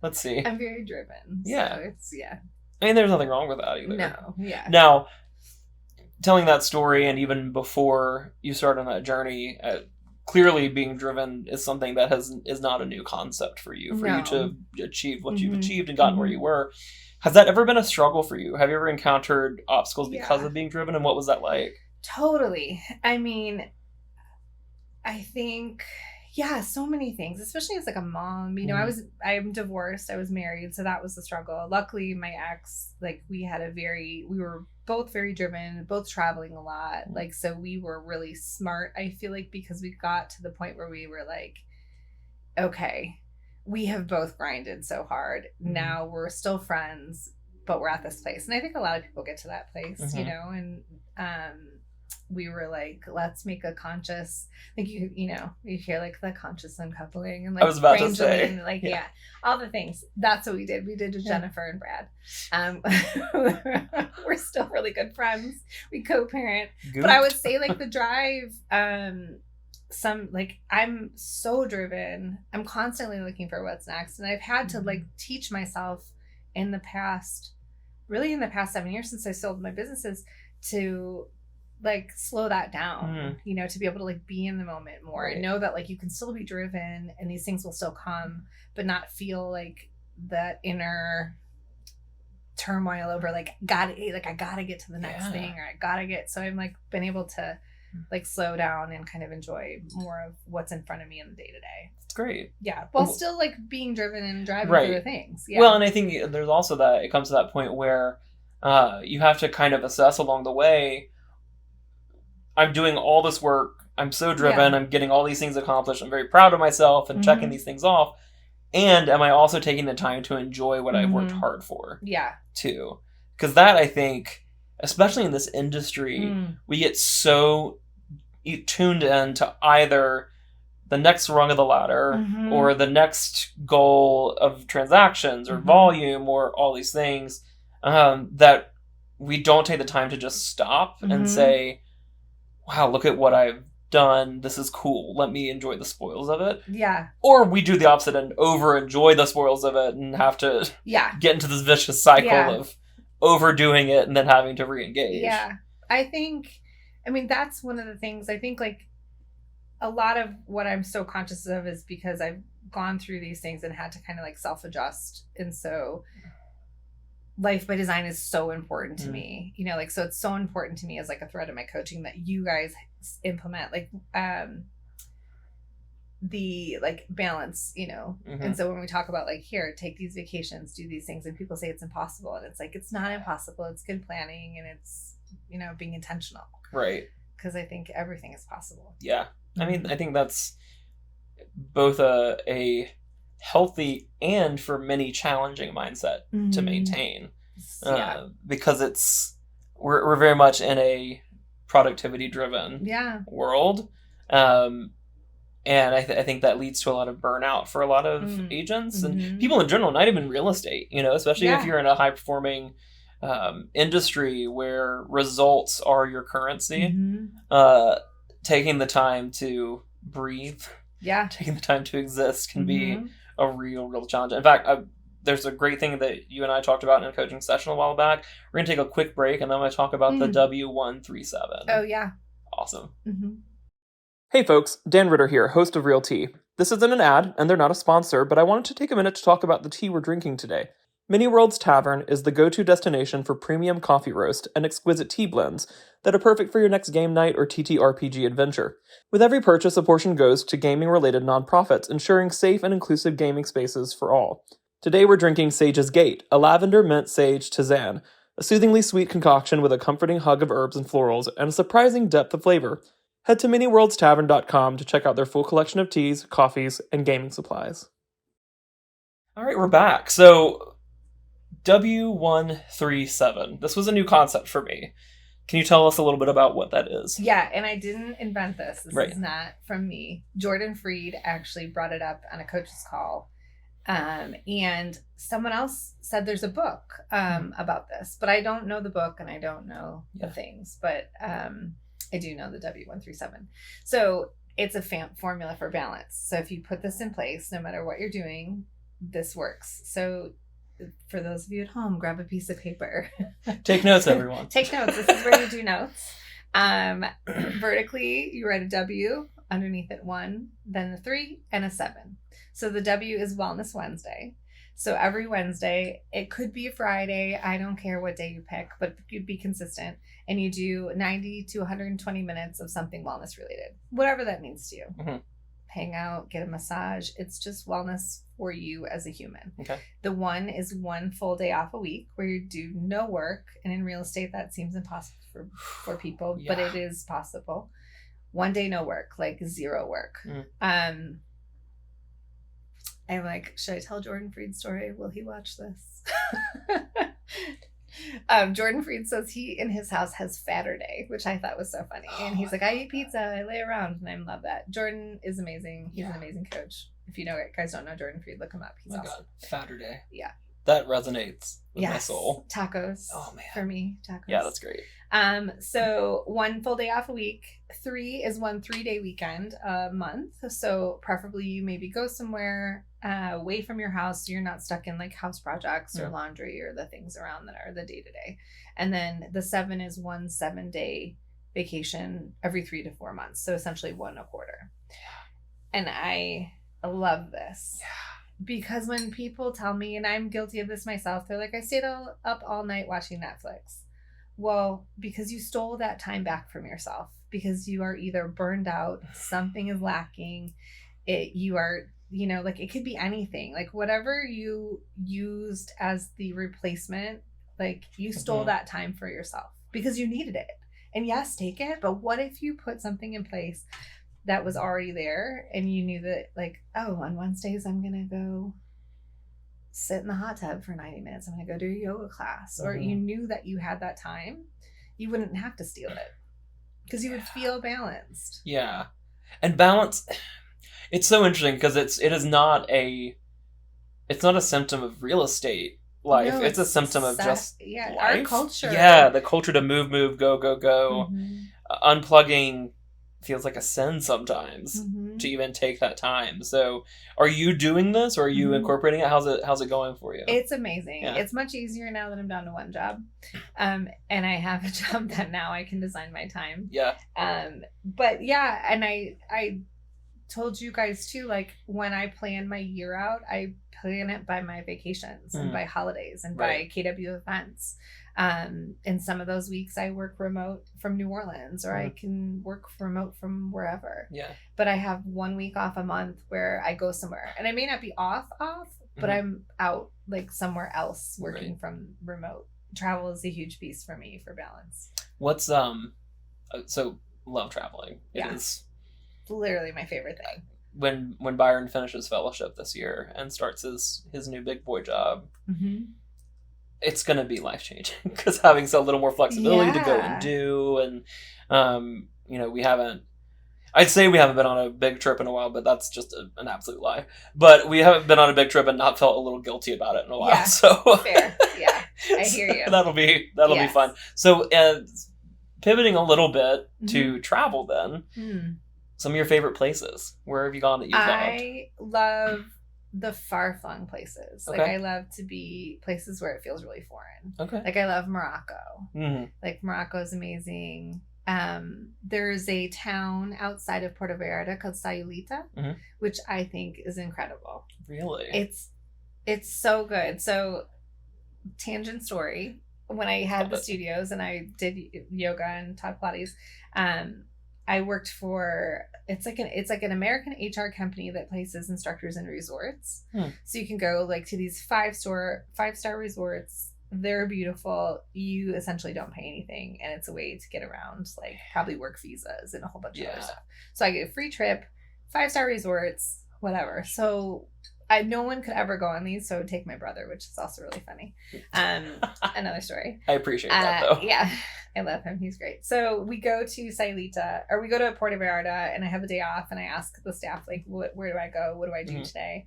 [SPEAKER 1] Let's see.
[SPEAKER 2] I'm very driven.
[SPEAKER 1] Yeah.
[SPEAKER 2] So it's
[SPEAKER 1] I mean, there's nothing wrong with that either.
[SPEAKER 2] No. Yeah.
[SPEAKER 1] Now, telling that story, and even before you start on that journey, clearly being driven is something that is not a new concept for you. For you to achieve what you've achieved and gotten where you were. Has that ever been a struggle for you? Have you ever encountered obstacles because of being driven, and what was that like?
[SPEAKER 2] Totally. I mean, I think, so many things, especially as like a mom, I'm divorced, I was married. So that was the struggle. Luckily my ex, like we were both very driven, both traveling a lot. Like, so we were really smart. I feel like because we got to the point where we were like, okay, we have both grinded so hard. Now we're still friends, but we're at this place. And I think a lot of people get to that place, and, we were like, let's make a conscious, like, you hear like the conscious uncoupling and like,
[SPEAKER 1] I was about to say,
[SPEAKER 2] and, like, all the things. That's what we did. We did to Jennifer and Brad. We're still really good friends. We co-parent, but I would say like the drive, I'm so driven. I'm constantly looking for what's next. And I've had to like teach myself in the past 7 years since I sold my businesses to like slow that down, you know, to be able to like be in the moment more and know that like you can still be driven and these things will still come, but not feel like that inner turmoil over like I gotta get to the next thing, or I gotta get. So I'm like been able to like slow down and kind of enjoy more of what's in front of me in the day to day.
[SPEAKER 1] It's great.
[SPEAKER 2] Yeah, while still like being driven and driving through the things. Yeah.
[SPEAKER 1] Well, and I think there's also that it comes to that point where you have to kind of assess along the way. I'm doing all this work. I'm so driven. I'm getting all these things accomplished. I'm very proud of myself and checking these things off. And am I also taking the time to enjoy what I've worked hard for? Yeah. Too. Because that, I think, especially in this industry, we get so tuned in to either the next rung of the ladder or the next goal of transactions or volume or all these things that we don't take the time to just stop and say, wow, look at what I've done. This is cool. Let me enjoy the spoils of it. Yeah. Or we do the opposite and over enjoy the spoils of it and have to get into this vicious cycle of overdoing it and then having to re-engage.
[SPEAKER 2] Yeah. I mean, that's one of the things. I think like a lot of what I'm so conscious of is because I've gone through these things and had to kind of like self-adjust. And so Life by Design is so important to me, you know, like, so it's so important to me as like a thread of my coaching that you guys implement like the like balance, you know. And so when we talk about like, here, take these vacations, do these things, and people say it's impossible, and it's like, it's not impossible. It's good planning, and it's, you know, being intentional. Right. Because I think everything is possible. Yeah. I
[SPEAKER 1] mean, I think that's both a healthy and for many challenging mindset to maintain. Because we're very much in a productivity driven world. And I think that leads to a lot of burnout for a lot of agents and people in general, not even real estate, you know, especially if you're in a high performing industry where results are your currency. Taking the time to breathe, taking the time to exist can be a real challenge. In fact, there's a great thing that you and I talked about in a coaching session a while back. We're going to take a quick break, and then I'm going to talk about the W137.
[SPEAKER 2] Oh, yeah.
[SPEAKER 1] Awesome. Hey, folks. Dan Ritter here, host of Real Tea. This isn't an ad, and they're not a sponsor, but I wanted to take a minute to talk about the tea we're drinking today. Many Worlds Tavern is the go-to destination for premium coffee roast and exquisite tea blends that are perfect for your next game night or TTRPG adventure. With every purchase, a portion goes to gaming-related nonprofits, ensuring safe and inclusive gaming spaces for all. Today we're drinking Sage's Gate, a lavender mint sage tisane, a soothingly sweet concoction with a comforting hug of herbs and florals and a surprising depth of flavor. Head to miniworldstavern.com to check out their full collection of teas, coffees, and gaming supplies. All right, we're back. So, W137. This was a new concept for me. Can you tell us a little bit about what that is?
[SPEAKER 2] Yeah, and I didn't invent this. This is not from me. Jordan Freed actually brought it up on a coach's call. And someone else said there's a book about this, but I don't know the book and I don't know the things, but I do know the W137. So it's a formula for balance. So if you put this in place, no matter what you're doing, this works. So for those of you at home, grab a piece of paper.
[SPEAKER 1] Take notes, everyone.
[SPEAKER 2] Take notes. This is where you do notes. Vertically, you write a W, underneath it 1, then a 3, and a 7. So the W is Wellness Wednesday. So every Wednesday, it could be a Friday. I don't care what day you pick, but you'd be consistent. And you do 90 to 120 minutes of something wellness related, whatever that means to you. Hang out, get a massage. It's just wellness for you as a human. Okay. The 1 is 1 full day off a week where you do no work. And in real estate, that seems impossible for people, but it is possible. 1 day, no work, like 0 work. I'm like, should I tell Jordan Freed's story? Will he watch this? Jordan Freed says he in his house has fatter day, which I thought was so funny. And he's like, I eat pizza, I lay around, and I love that. Jordan is amazing. He's an amazing coach. If you guys don't know Jordan Freed, look him up. He's awesome. God,
[SPEAKER 1] fatter day. Yeah. That resonates with my soul.
[SPEAKER 2] Tacos. Oh man. For me, tacos.
[SPEAKER 1] Yeah, that's great.
[SPEAKER 2] So 1 full day off a week. 3 is 1 3-day weekend a month. So preferably you maybe go somewhere away from your house so you're not stuck in like house projects or laundry or the things around that are the day-to-day. And then the 7 is 1 7-day vacation every 3 to 4 months. So essentially 1 a quarter. And I love this. Because when people tell me, and I'm guilty of this myself, they're like, I stayed up all night watching Netflix. Well, because you stole that time back from yourself. Because you are either burned out, something is lacking, you are, like it could be anything. Like whatever you used as the replacement, like you stole that time for yourself because you needed it. And yes, take it. But what if you put something in place that was already there and you knew that, like, oh, on Wednesdays I'm going to go sit in the hot tub for 90 minutes. I'm going to go do a yoga class. Or you knew that you had that time. You wouldn't have to steal it because you would feel balanced.
[SPEAKER 1] Yeah. And balance, it's so interesting because it is not a symptom of real estate life. No, it's a symptom of just life.
[SPEAKER 2] Our culture.
[SPEAKER 1] Yeah, the culture to move, go. Unplugging feels like a sin sometimes to even take that time. So are you doing this or are you incorporating it? How's it going for you?
[SPEAKER 2] It's amazing. Yeah. It's much easier now that I'm down to one job. And I have a job that now I can design my time.
[SPEAKER 1] Yeah.
[SPEAKER 2] But yeah, and I told you guys too, like when I plan my year out, I plan it by my vacations and by holidays and by KW events. And some of those weeks I work remote from New Orleans or I can work remote from wherever.
[SPEAKER 1] Yeah.
[SPEAKER 2] But I have 1 week off a month where I go somewhere and I may not be off, but I'm out like somewhere else working from remote. Travel is a huge piece for me for balance.
[SPEAKER 1] What's, so love traveling. It is
[SPEAKER 2] literally my favorite thing.
[SPEAKER 1] When Byron finishes fellowship this year and starts his new big boy job, it's going to be life-changing because having a little more flexibility to go and do. And, I'd say we haven't been on a big trip in a while, but that's just an absolute lie. But we haven't been on a big trip and not felt a little guilty about it in a while.
[SPEAKER 2] Yeah,
[SPEAKER 1] so
[SPEAKER 2] fair. Yeah, I hear you.
[SPEAKER 1] That'll be fun. So pivoting a little bit to travel then, some of your favorite places. Where have you gone that you've loved?
[SPEAKER 2] I love the far-flung places.
[SPEAKER 1] Okay.
[SPEAKER 2] Like I love to be places where it feels really foreign.
[SPEAKER 1] Okay.
[SPEAKER 2] Like I love Morocco. Like Morocco is amazing. There's a town outside of Puerto Vallarta called Sayulita, which I think is incredible.
[SPEAKER 1] Really?
[SPEAKER 2] It's so good. So tangent story. When I had the studios and I did yoga and taught Pilates, I worked for it's like an American HR company that places instructors in resorts. So you can go like to these 5-star resorts. They're beautiful. You essentially don't pay anything, and it's a way to get around like probably work visas and a whole bunch of other stuff. So I get a free trip, 5-star resorts, whatever. So no one could ever go on these, so I would take my brother, which is also really funny. Another story.
[SPEAKER 1] I appreciate that though.
[SPEAKER 2] Yeah, I love him. He's great. So we go to Sayulita, or we go to Puerto Vallarta, and I have a day off, and I ask the staff, like, where do I go? What do I do today?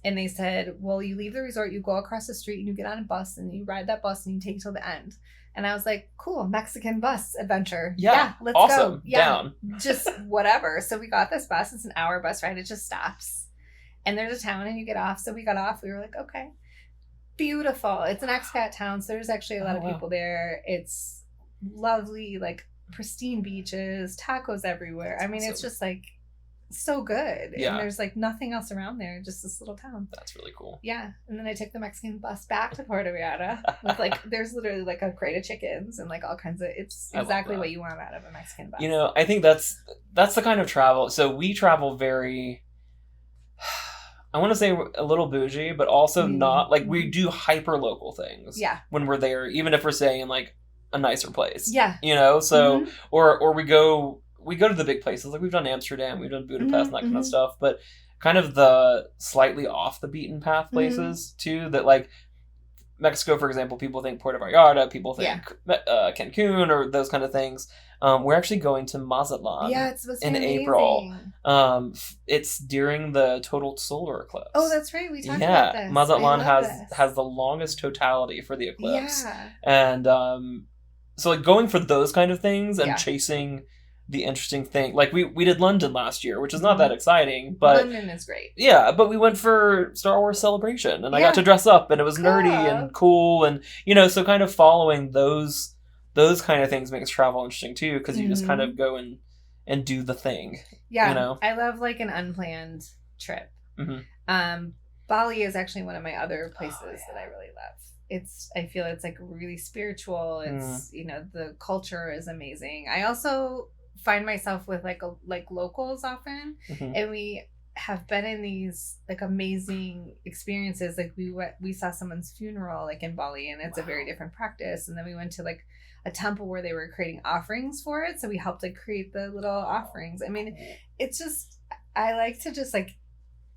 [SPEAKER 2] And they said, well, you leave the resort, you go across the street, and you get on a bus, and you ride that bus, and you take it till the end. And I was like, cool, Mexican bus adventure. Yeah, let's
[SPEAKER 1] awesome.
[SPEAKER 2] go. Yeah,
[SPEAKER 1] down.
[SPEAKER 2] Just whatever. So we got this bus. It's an hour bus ride. It just stops. And there's a town and you get off. So we got off. We were like, okay, beautiful. It's an expat town. So there's actually a lot of people there. It's lovely, like pristine beaches, tacos everywhere. I mean, it's just like so good.
[SPEAKER 1] Yeah.
[SPEAKER 2] And there's like nothing else around there. Just this little town.
[SPEAKER 1] That's really cool.
[SPEAKER 2] Yeah. And then I took the Mexican bus back to Puerto Vallarta with like, there's literally like a crate of chickens and like all kinds of, it's exactly what you want out of a Mexican bus.
[SPEAKER 1] I think that's the kind of travel. So we travel very, I want to say a little bougie, but also not like we do hyper local things.
[SPEAKER 2] Yeah.
[SPEAKER 1] When we're there, even if we're staying in like a nicer place.
[SPEAKER 2] Yeah.
[SPEAKER 1] So or we go to the big places, like we've done Amsterdam, we've done Budapest and that kind of stuff, but kind of the slightly off the beaten path places too, that like Mexico, for example, people think Puerto Vallarta, people think Cancun or those kind of things. We're actually going to Mazatlan
[SPEAKER 2] it's supposed to be
[SPEAKER 1] in April. It's during the total solar eclipse.
[SPEAKER 2] Oh, that's right. We talked about this.
[SPEAKER 1] Mazatlan has the longest totality for the eclipse.
[SPEAKER 2] Yeah.
[SPEAKER 1] And so like going for those kind of things and chasing the interesting thing. Like we did London last year, which is not that exciting, but
[SPEAKER 2] London is great.
[SPEAKER 1] Yeah, but we went for Star Wars Celebration and I got to dress up and it was nerdy and cool and so kind of following those those kind of things makes travel interesting too, because you just kind of go and do the thing.
[SPEAKER 2] Yeah,
[SPEAKER 1] you know?
[SPEAKER 2] I love like an unplanned trip. Bali is actually one of my other places that I really love. I feel it's like really spiritual. It's you know, the culture is amazing. I also find myself with like locals often, and we have been in these like amazing experiences. Like we saw someone's funeral like in Bali, and it's a very different practice. And then we went to like a temple where they were creating offerings for it, so we helped like create the little offerings. I mean, it's just, I like to just like,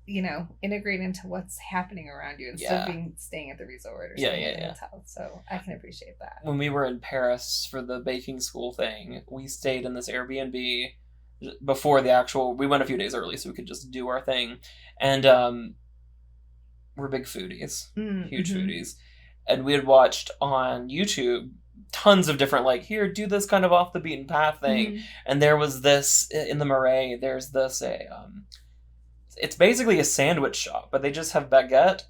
[SPEAKER 2] you know, integrate into what's happening around you instead of staying at the resort or staying at the hotel. So I can appreciate that. When
[SPEAKER 1] we were in Paris for the baking school thing, we stayed in this Airbnb before the actual, we went a few days early so we could just do our thing. And we're big foodies, huge foodies. And we had watched on YouTube tons of different, like, here, do this kind of off the beaten path thing. And there was this, in the Marais, there's this, it's basically a sandwich shop, but they just have baguette,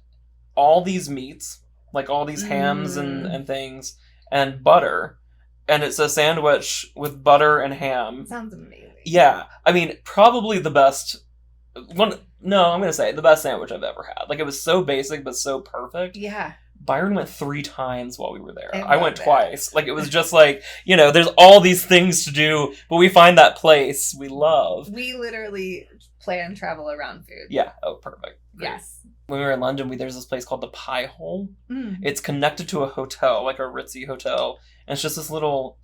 [SPEAKER 1] all these meats, like all these hams and things, and butter. And it's a sandwich with butter and ham.
[SPEAKER 2] Sounds amazing.
[SPEAKER 1] Yeah. I mean, probably the best one. No, I'm going to say the best sandwich I've ever had. Like, it was so basic, but so perfect.
[SPEAKER 2] Yeah.
[SPEAKER 1] Byron went 3 times while we were there. I went twice. Like, it was just like, you know, there's all these things to do, but we find that place we love.
[SPEAKER 2] We literally plan travel around food.
[SPEAKER 1] Yeah. Oh, perfect. Great.
[SPEAKER 2] Yes.
[SPEAKER 1] When we were in London, there's this place called the Pie Hole. It's connected to a hotel, like a ritzy hotel. And it's just this little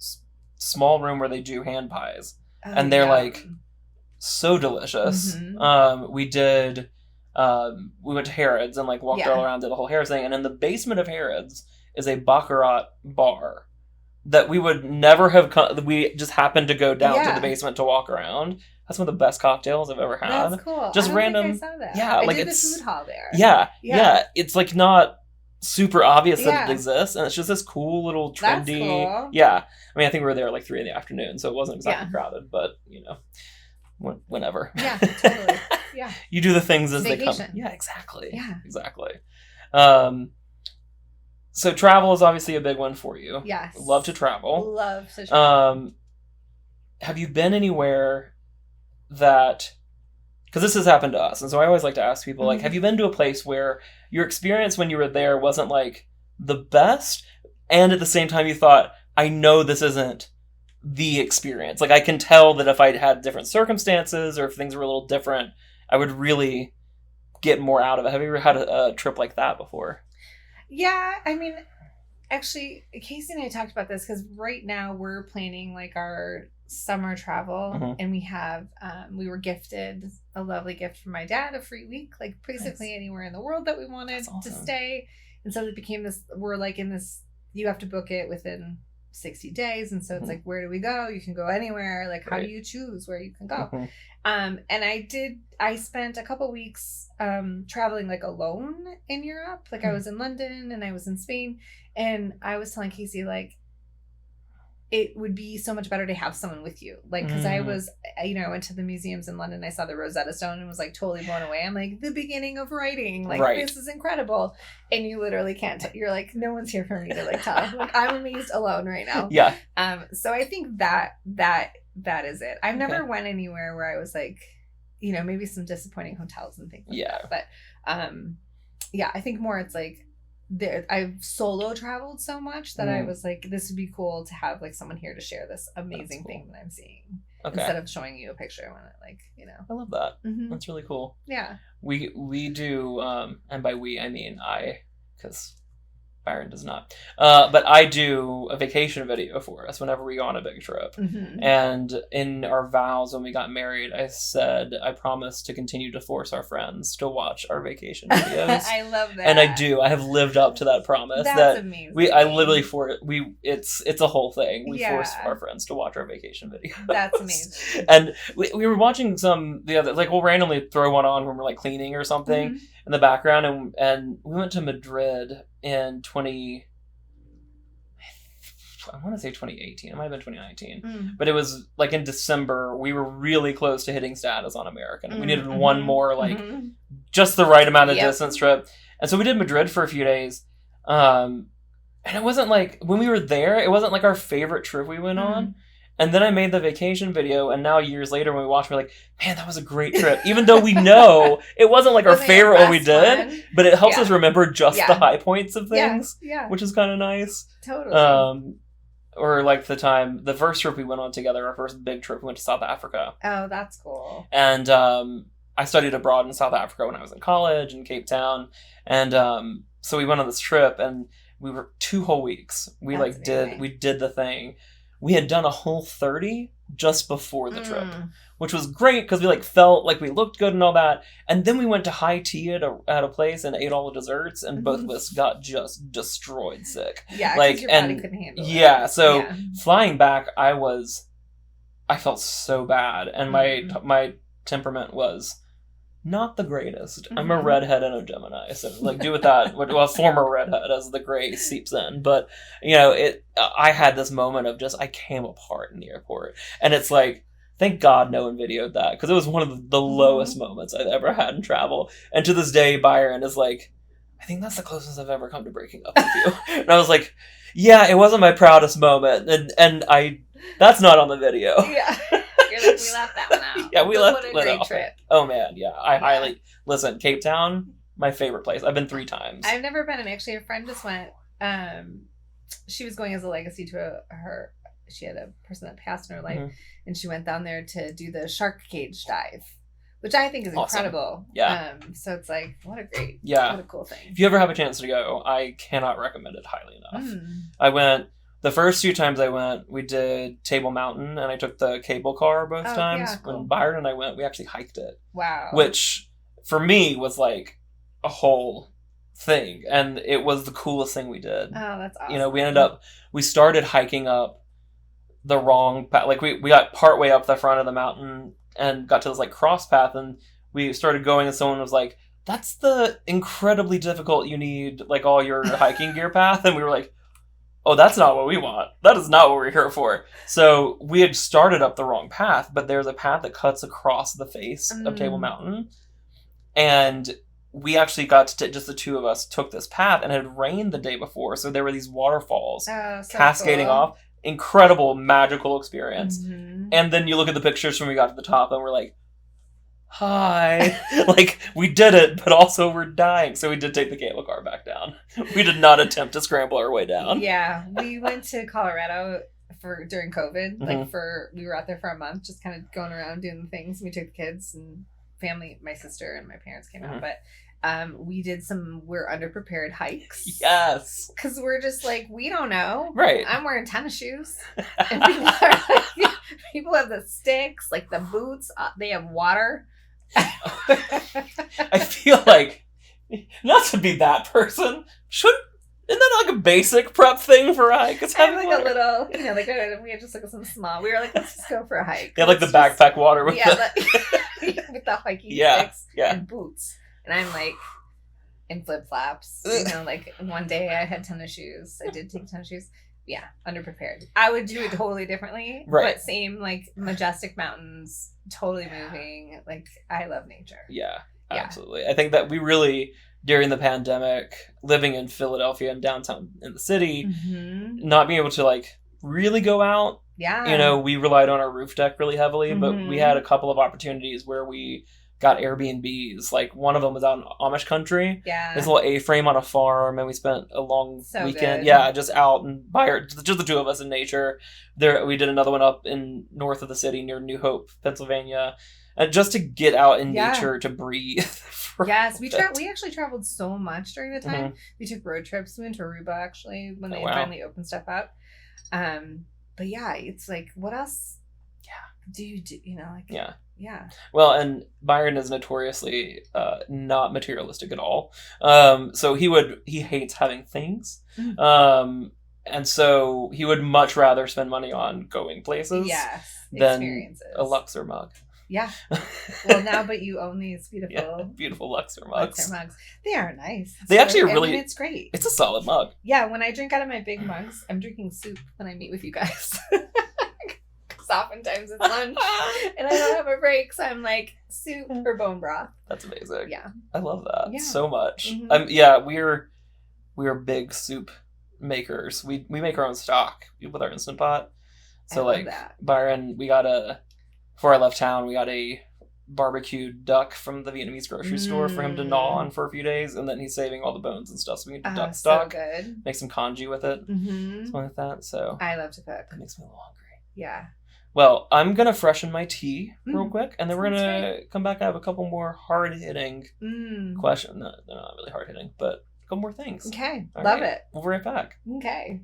[SPEAKER 1] small room where they do hand pies. And they're like so delicious. We went to Harrods and like walked all around, did the whole Harrods thing. And in the basement of Harrods is a Baccarat bar that we would never have we just happened to go down to the basement to walk around. That's one of the best cocktails I've ever had.
[SPEAKER 2] That's cool.
[SPEAKER 1] Just random.
[SPEAKER 2] Think I saw that.
[SPEAKER 1] Yeah,
[SPEAKER 2] I
[SPEAKER 1] like
[SPEAKER 2] did
[SPEAKER 1] it's
[SPEAKER 2] the food hall there.
[SPEAKER 1] Yeah. It's like not super obvious that it exists, and it's just this cool little trendy.
[SPEAKER 2] That's cool.
[SPEAKER 1] Yeah, I mean, I think we were there at like 3 p.m, so it wasn't exactly crowded, but you know, whenever.
[SPEAKER 2] Yeah, totally. Yeah.
[SPEAKER 1] You do the things as
[SPEAKER 2] Vacation.
[SPEAKER 1] they come. Yeah, exactly.
[SPEAKER 2] Yeah,
[SPEAKER 1] exactly. So travel is obviously a big one for you.
[SPEAKER 2] Yes.
[SPEAKER 1] Love to travel.
[SPEAKER 2] Love to travel.
[SPEAKER 1] Have you been anywhere that, because this has happened to us, and so I always like to ask people, like, have you been to a place where your experience when you were there wasn't like the best, and at the same time you thought, I know this isn't the experience, like I can tell that if I'd had different circumstances or if things were a little different, I would really get more out of it? Have you ever had a trip like that before?
[SPEAKER 2] Yeah, I mean, actually, Casey and I talked about this because right now we're planning like our summer travel, and we have we were gifted a lovely gift from my dad, a free week, like basically anywhere in the world that we wanted to stay. And so it became this, we're like in this, you have to book it within 60 days, and so it's like, where do we go? You can go anywhere. Like, how do you choose where you can go? And I spent a couple weeks traveling like alone in Europe. Like I was in London and I was in Spain, and I was telling Casey, like, it would be so much better to have someone with you. Like, because I was, you know, I went to the museums in London. I saw the Rosetta Stone and was like totally blown away. I'm like, the beginning of writing. Like, this is incredible. And you literally can't, you're like, no one's here for me to like tell. Like, I'm amazed alone right now.
[SPEAKER 1] Yeah.
[SPEAKER 2] So I think that is it. I've never went anywhere where I was like, you know, maybe some disappointing hotels and things like that. But yeah, I think more it's like, I've solo traveled so much that I was like, this would be cool to have like someone here to share this amazing thing that I'm seeing, instead of showing you a picture when it, like, you know.
[SPEAKER 1] I love that. That's really cool.
[SPEAKER 2] Yeah.
[SPEAKER 1] We do, and by we I mean I, because Byron does not. But I do a vacation video for us whenever we go on a big trip. And in our vows when we got married, I said I promised to continue to force our friends to watch our vacation videos.
[SPEAKER 2] I love that.
[SPEAKER 1] And I do. I have lived up to that promise.
[SPEAKER 2] That's amazing.
[SPEAKER 1] It's a whole thing. We force our friends to watch our vacation videos.
[SPEAKER 2] That's amazing.
[SPEAKER 1] And we were watching some the other, like, we'll randomly throw one on when we're like cleaning or something in the background, and we went to Madrid in I want to say 2018. It might have been 2019. But it was like in December. We were really close to hitting status on American. We needed one more, like, just the right amount of distance trip. And so we did Madrid for a few days. And it wasn't like, when we were there, it wasn't like our favorite trip we went on. And then I made the vacation video, and now years later when we watch, we're like, man, that was a great trip. Even though we know it wasn't like our favorite what we did, but it helps us remember just the high points of things, which is kind of nice.
[SPEAKER 2] Totally.
[SPEAKER 1] Or like the first trip we went on together, our first big trip, we went to South Africa.
[SPEAKER 2] Oh, that's cool.
[SPEAKER 1] And I studied abroad in South Africa when I was in college in Cape Town. And so we went on this trip, and we were 2 whole weeks. We did the thing. We had done a whole 30 just before the trip, which was great because we like felt like we looked good and all that. And then we went to high tea at a place and ate all the desserts, and both of us got just destroyed sick.
[SPEAKER 2] Yeah, like your body couldn't handle it.
[SPEAKER 1] Yeah, so flying back, I felt so bad, and my temperament was not the greatest. I'm a redhead and a Gemini, so like do with that. Well, former redhead as the gray seeps in, but you know, I had this moment of just I came apart in the airport, and it's like, thank God no one videoed that, because it was one of the lowest moments I've ever had in travel. And to this day, Byron is like, I think that's the closest I've ever come to breaking up with you. And I was like, yeah, it wasn't my proudest moment, and that's not on the video.
[SPEAKER 2] Yeah. You're like, we left that one out.
[SPEAKER 1] Yeah, we left
[SPEAKER 2] it. What a great trip.
[SPEAKER 1] Oh man, yeah. I highly listen, Cape Town, my favorite place. I've been 3 times.
[SPEAKER 2] I've never been, and actually a friend just went. She was going as a legacy to her. She had a person that passed in her life, and she went down there to do the shark cage dive, which I think is incredible.
[SPEAKER 1] Yeah.
[SPEAKER 2] So it's like, what a cool thing.
[SPEAKER 1] If you ever have a chance to go, I cannot recommend it highly enough. I went. The first 2 times I went, we did Table Mountain, and I took the cable car both times. Yeah, cool. When Byron and I went, we actually hiked it.
[SPEAKER 2] Wow.
[SPEAKER 1] Which, for me, was like a whole thing. And it was the coolest thing we did.
[SPEAKER 2] Oh, that's awesome.
[SPEAKER 1] You know, we started hiking up the wrong path. Like, we got partway up the front of the mountain and got to this, like, cross path, and we started going, and someone was like, that's the incredibly difficult, you need, like, all your hiking gear path. And we were like, oh, that's not what we want. That is not what we're here for. So we had started up the wrong path, but there's a path that cuts across the face of Table Mountain. And we actually got to just the 2 of us took this path, and it had rained the day before. So there were these waterfalls cascading off. Incredible, magical experience. And then you look at the pictures from when we got to the top, and we're like, hi. Like, we did it, but also we're dying. So we did take the cable car back down. We did not attempt to scramble our way down.
[SPEAKER 2] Yeah, we went to Colorado during COVID. Like, we were out there for a month, just kind of going around doing things. We took the kids and family, my sister and my parents came out, but we did we're underprepared hikes.
[SPEAKER 1] Yes.
[SPEAKER 2] Because we're just like, we don't know.
[SPEAKER 1] Right.
[SPEAKER 2] I'm wearing tennis shoes. And people have the sticks, like the boots, they have water.
[SPEAKER 1] I feel like, not to be that person, isn't that like a basic prep thing for a hike? It's
[SPEAKER 2] having like a little, like we had just like some small. We were like, let's just go for a hike.
[SPEAKER 1] Yeah, like the backpack water with
[SPEAKER 2] with the hiking sticks and boots. And I'm like in flip flops. Like one day I had tennis shoes. I did take tennis shoes. Yeah, underprepared. I would do it totally differently.
[SPEAKER 1] Right.
[SPEAKER 2] But same, like, majestic mountains, totally moving. Like, I love nature.
[SPEAKER 1] Yeah, absolutely. I think that we really, during the pandemic, living in Philadelphia and downtown in the city, not being able to, like, really go out.
[SPEAKER 2] Yeah.
[SPEAKER 1] We relied on our roof deck really heavily, but we had a couple of opportunities where we got Airbnbs. Like, one of them was out in Amish country.
[SPEAKER 2] Yeah.
[SPEAKER 1] This little A-frame on a farm, and we spent a long weekend.
[SPEAKER 2] Good.
[SPEAKER 1] Yeah, just out and just the 2 of us in nature. We did another one up in north of the city near New Hope, Pennsylvania, and just to get out in nature to breathe.
[SPEAKER 2] Yes, we actually traveled so much during the time. We took road trips. We went to Aruba actually when they finally opened stuff up. But yeah, it's like, what else? Do you do? Yeah.
[SPEAKER 1] Well, and Byron is notoriously not materialistic at all. So he hates having things. And so he would much rather spend money on going places than experiences. A Luxor mug.
[SPEAKER 2] Yeah. Well, now, but you own these
[SPEAKER 1] beautiful Luxor mugs.
[SPEAKER 2] They are nice.
[SPEAKER 1] They actually are really.
[SPEAKER 2] It's great.
[SPEAKER 1] It's a solid mug.
[SPEAKER 2] Yeah. When I drink out of my big mugs, I'm drinking soup when I meet with you guys. Oftentimes it's lunch and I don't have a break, so I'm like, soup or bone broth.
[SPEAKER 1] That's amazing.
[SPEAKER 2] Yeah,
[SPEAKER 1] I love that so much.
[SPEAKER 2] Mm-hmm.
[SPEAKER 1] We're big soup makers. We make our own stock with our Instant Pot. So
[SPEAKER 2] I love that.
[SPEAKER 1] Byron, before I left town, we got a barbecued duck from the Vietnamese grocery store for him to gnaw on for a few days, and then he's saving all the bones and stuff, so we can do duck stock.
[SPEAKER 2] So good.
[SPEAKER 1] Make some congee with it. Something like that. So
[SPEAKER 2] I love to cook.
[SPEAKER 1] That makes me a little hungry.
[SPEAKER 2] Yeah.
[SPEAKER 1] Well, I'm gonna freshen my tea real quick, and then we're gonna come back. I have a couple more hard-hitting questions. No, they're not really hard-hitting, but a couple more things.
[SPEAKER 2] Okay.
[SPEAKER 1] All
[SPEAKER 2] love
[SPEAKER 1] right.
[SPEAKER 2] it.
[SPEAKER 1] We'll be right back.
[SPEAKER 2] Okay.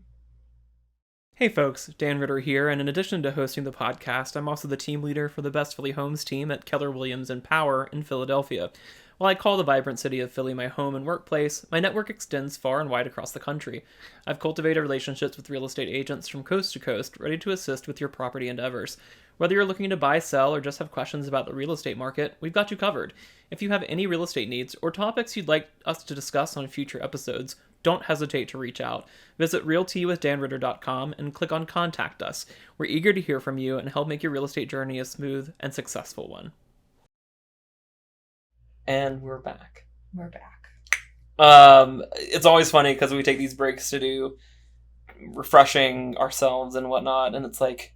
[SPEAKER 1] Hey folks, Dan Ritter here, and in addition to hosting the podcast, I'm also the team leader for the Best Philly Homes team at Keller Williams & Power in Philadelphia. While I call the vibrant city of Philly my home and workplace, my network extends far and wide across the country. I've cultivated relationships with real estate agents from coast to coast, ready to assist with your property endeavors. Whether you're looking to buy, sell, or just have questions about the real estate market, we've got you covered. If you have any real estate needs or topics you'd like us to discuss on future episodes, don't hesitate to reach out. Visit realtywithdanritter.com and click on Contact Us. We're eager to hear from you and help make your real estate journey a smooth and successful one. And we're back.
[SPEAKER 2] We're back.
[SPEAKER 1] It's always funny because we take these breaks to do refreshing ourselves and whatnot, and it's like,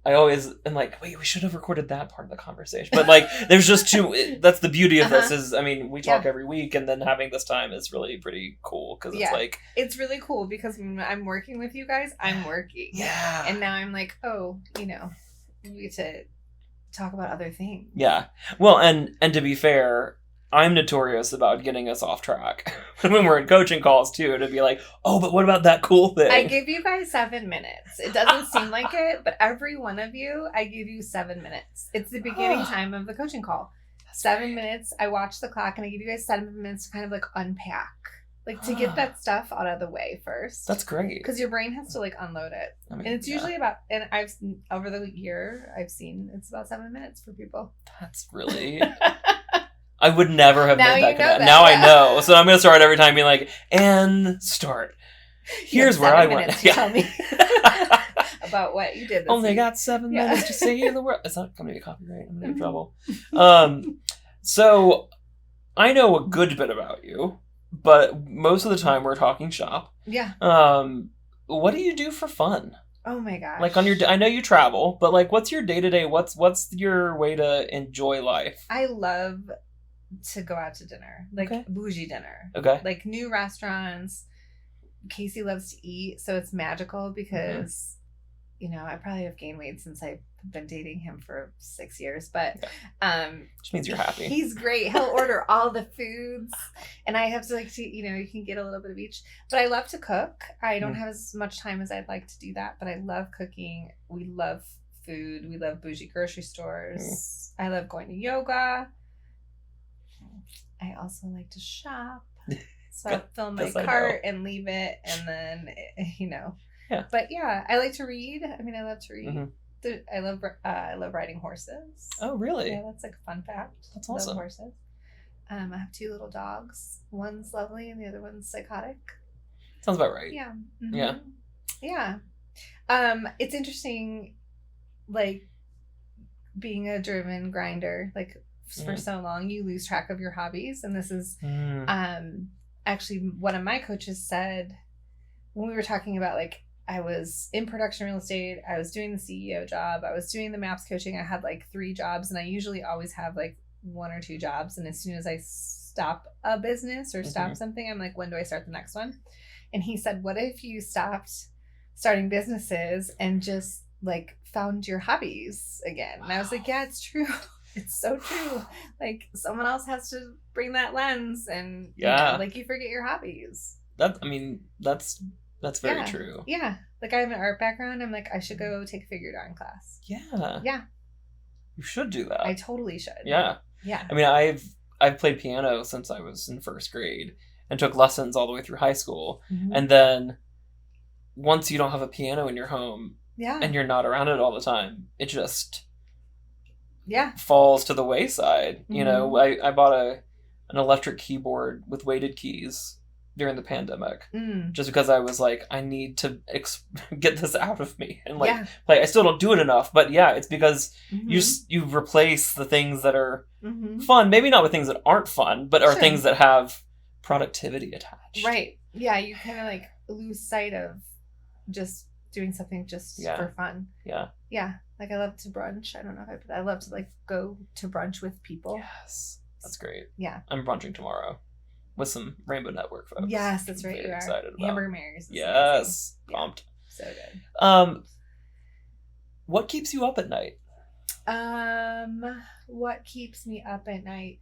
[SPEAKER 1] I always am like, wait, we should have recorded that part of the conversation. But like, there's just that's the beauty of this is, I mean, we talk every week, and then having this time is really pretty cool because it's like.
[SPEAKER 2] It's really cool because when I'm working with you guys, I'm working.
[SPEAKER 1] Yeah.
[SPEAKER 2] And now I'm like, oh, we get to talk about other things.
[SPEAKER 1] Yeah. Well, and to be fair, I'm notorious about getting us off track when we're in coaching calls too, to be like, oh, but what about that cool thing?
[SPEAKER 2] I give you guys 7 minutes. It doesn't seem like it, but every one of you, I give you 7 minutes. It's the beginning time of the coaching call. 7 minutes. I watch the clock and I give you guys 7 minutes to kind of like unpack, like to get that stuff out of the way first.
[SPEAKER 1] That's great.
[SPEAKER 2] Because your brain has to like unload it. I mean, and it's usually about, and I've, over the year, I've seen it's about 7 minutes for people.
[SPEAKER 1] That's really... I would never have
[SPEAKER 2] now
[SPEAKER 1] made that connection.
[SPEAKER 2] That,
[SPEAKER 1] now I know. So I'm going to start every time being like, and start. Here's where I went.
[SPEAKER 2] Tell me about what you did this
[SPEAKER 1] Only
[SPEAKER 2] week.
[SPEAKER 1] Got 7 minutes to say the word. It's not going to be a copyright. I'm going to get in trouble. So I know a good bit about you, but most of the time we're talking shop.
[SPEAKER 2] Yeah.
[SPEAKER 1] What do you do for fun?
[SPEAKER 2] Oh my gosh.
[SPEAKER 1] Like I know you travel, but like what's your day-to-day? What's your way to enjoy life?
[SPEAKER 2] I love to go out to dinner, like bougie dinner.
[SPEAKER 1] Okay.
[SPEAKER 2] Like new restaurants. Casey loves to eat, so it's magical because, I probably have gained weight since I've been dating him for 6 years, but
[SPEAKER 1] which means you're happy.
[SPEAKER 2] He's great. He'll order all the foods, and I have to you can get a little bit of each. But I love to cook. I don't have as much time as I'd like to do that, but I love cooking. We love food. We love bougie grocery stores. I love going to yoga. I also like to shop. So I'll fill my cart and leave it, and then,
[SPEAKER 1] Yeah.
[SPEAKER 2] But yeah, I like to read. I mean, I love to read. Mm-hmm. I love riding horses.
[SPEAKER 1] Oh, really?
[SPEAKER 2] Yeah, that's like a fun fact.
[SPEAKER 1] That's awesome.
[SPEAKER 2] I love horses. I have 2 little dogs. One's lovely and the other one's psychotic.
[SPEAKER 1] Sounds about right.
[SPEAKER 2] Yeah. Mm-hmm.
[SPEAKER 1] Yeah.
[SPEAKER 2] Yeah. It's interesting, like, being a driven grinder, like, for so long, you lose track of your hobbies. And this is actually one of my coaches said when we were talking about, like, I was in production real estate, I was doing the CEO job, I was doing the MAPS coaching, I had like 3 jobs, and I usually always have like 1 or 2 jobs. And as soon as I stop a business or stop something, I'm like, when do I start the next one? And he said, what if you stopped starting businesses and just like found your hobbies again? And I was like, yeah, it's true. It's so true. Like, someone else has to bring that lens, and like, you forget your hobbies.
[SPEAKER 1] That's very true.
[SPEAKER 2] Yeah. Like, I have an art background. I'm like, I should go take a figure drawing class.
[SPEAKER 1] Yeah.
[SPEAKER 2] Yeah.
[SPEAKER 1] You should do that.
[SPEAKER 2] I totally should.
[SPEAKER 1] Yeah.
[SPEAKER 2] Yeah.
[SPEAKER 1] I mean, I've played piano since I was in 1st grade and took lessons all the way through high school. Mm-hmm. And then once you don't have a piano in your home and you're not around it all the time, it just falls to the wayside. Mm-hmm. I bought an electric keyboard with weighted keys during the pandemic, just because I was like, I need to get this out of me and like play. I still don't do it enough, but it's because you replace the things that are fun, maybe not with things that aren't fun, but are things that have productivity attached.
[SPEAKER 2] Right. Yeah, you kind of like lose sight of just doing something just for fun.
[SPEAKER 1] Yeah.
[SPEAKER 2] Yeah. Like I love to brunch. I don't know if I love to like go to brunch with people.
[SPEAKER 1] Yes. That's great.
[SPEAKER 2] Yeah.
[SPEAKER 1] I'm brunching tomorrow with some Rainbow Network folks.
[SPEAKER 2] Yes, that's right. You are
[SPEAKER 1] excited about.
[SPEAKER 2] Hamburger Mary's.
[SPEAKER 1] Yes. Pumped.
[SPEAKER 2] So good.
[SPEAKER 1] What keeps you up at night?
[SPEAKER 2] What keeps me up at night?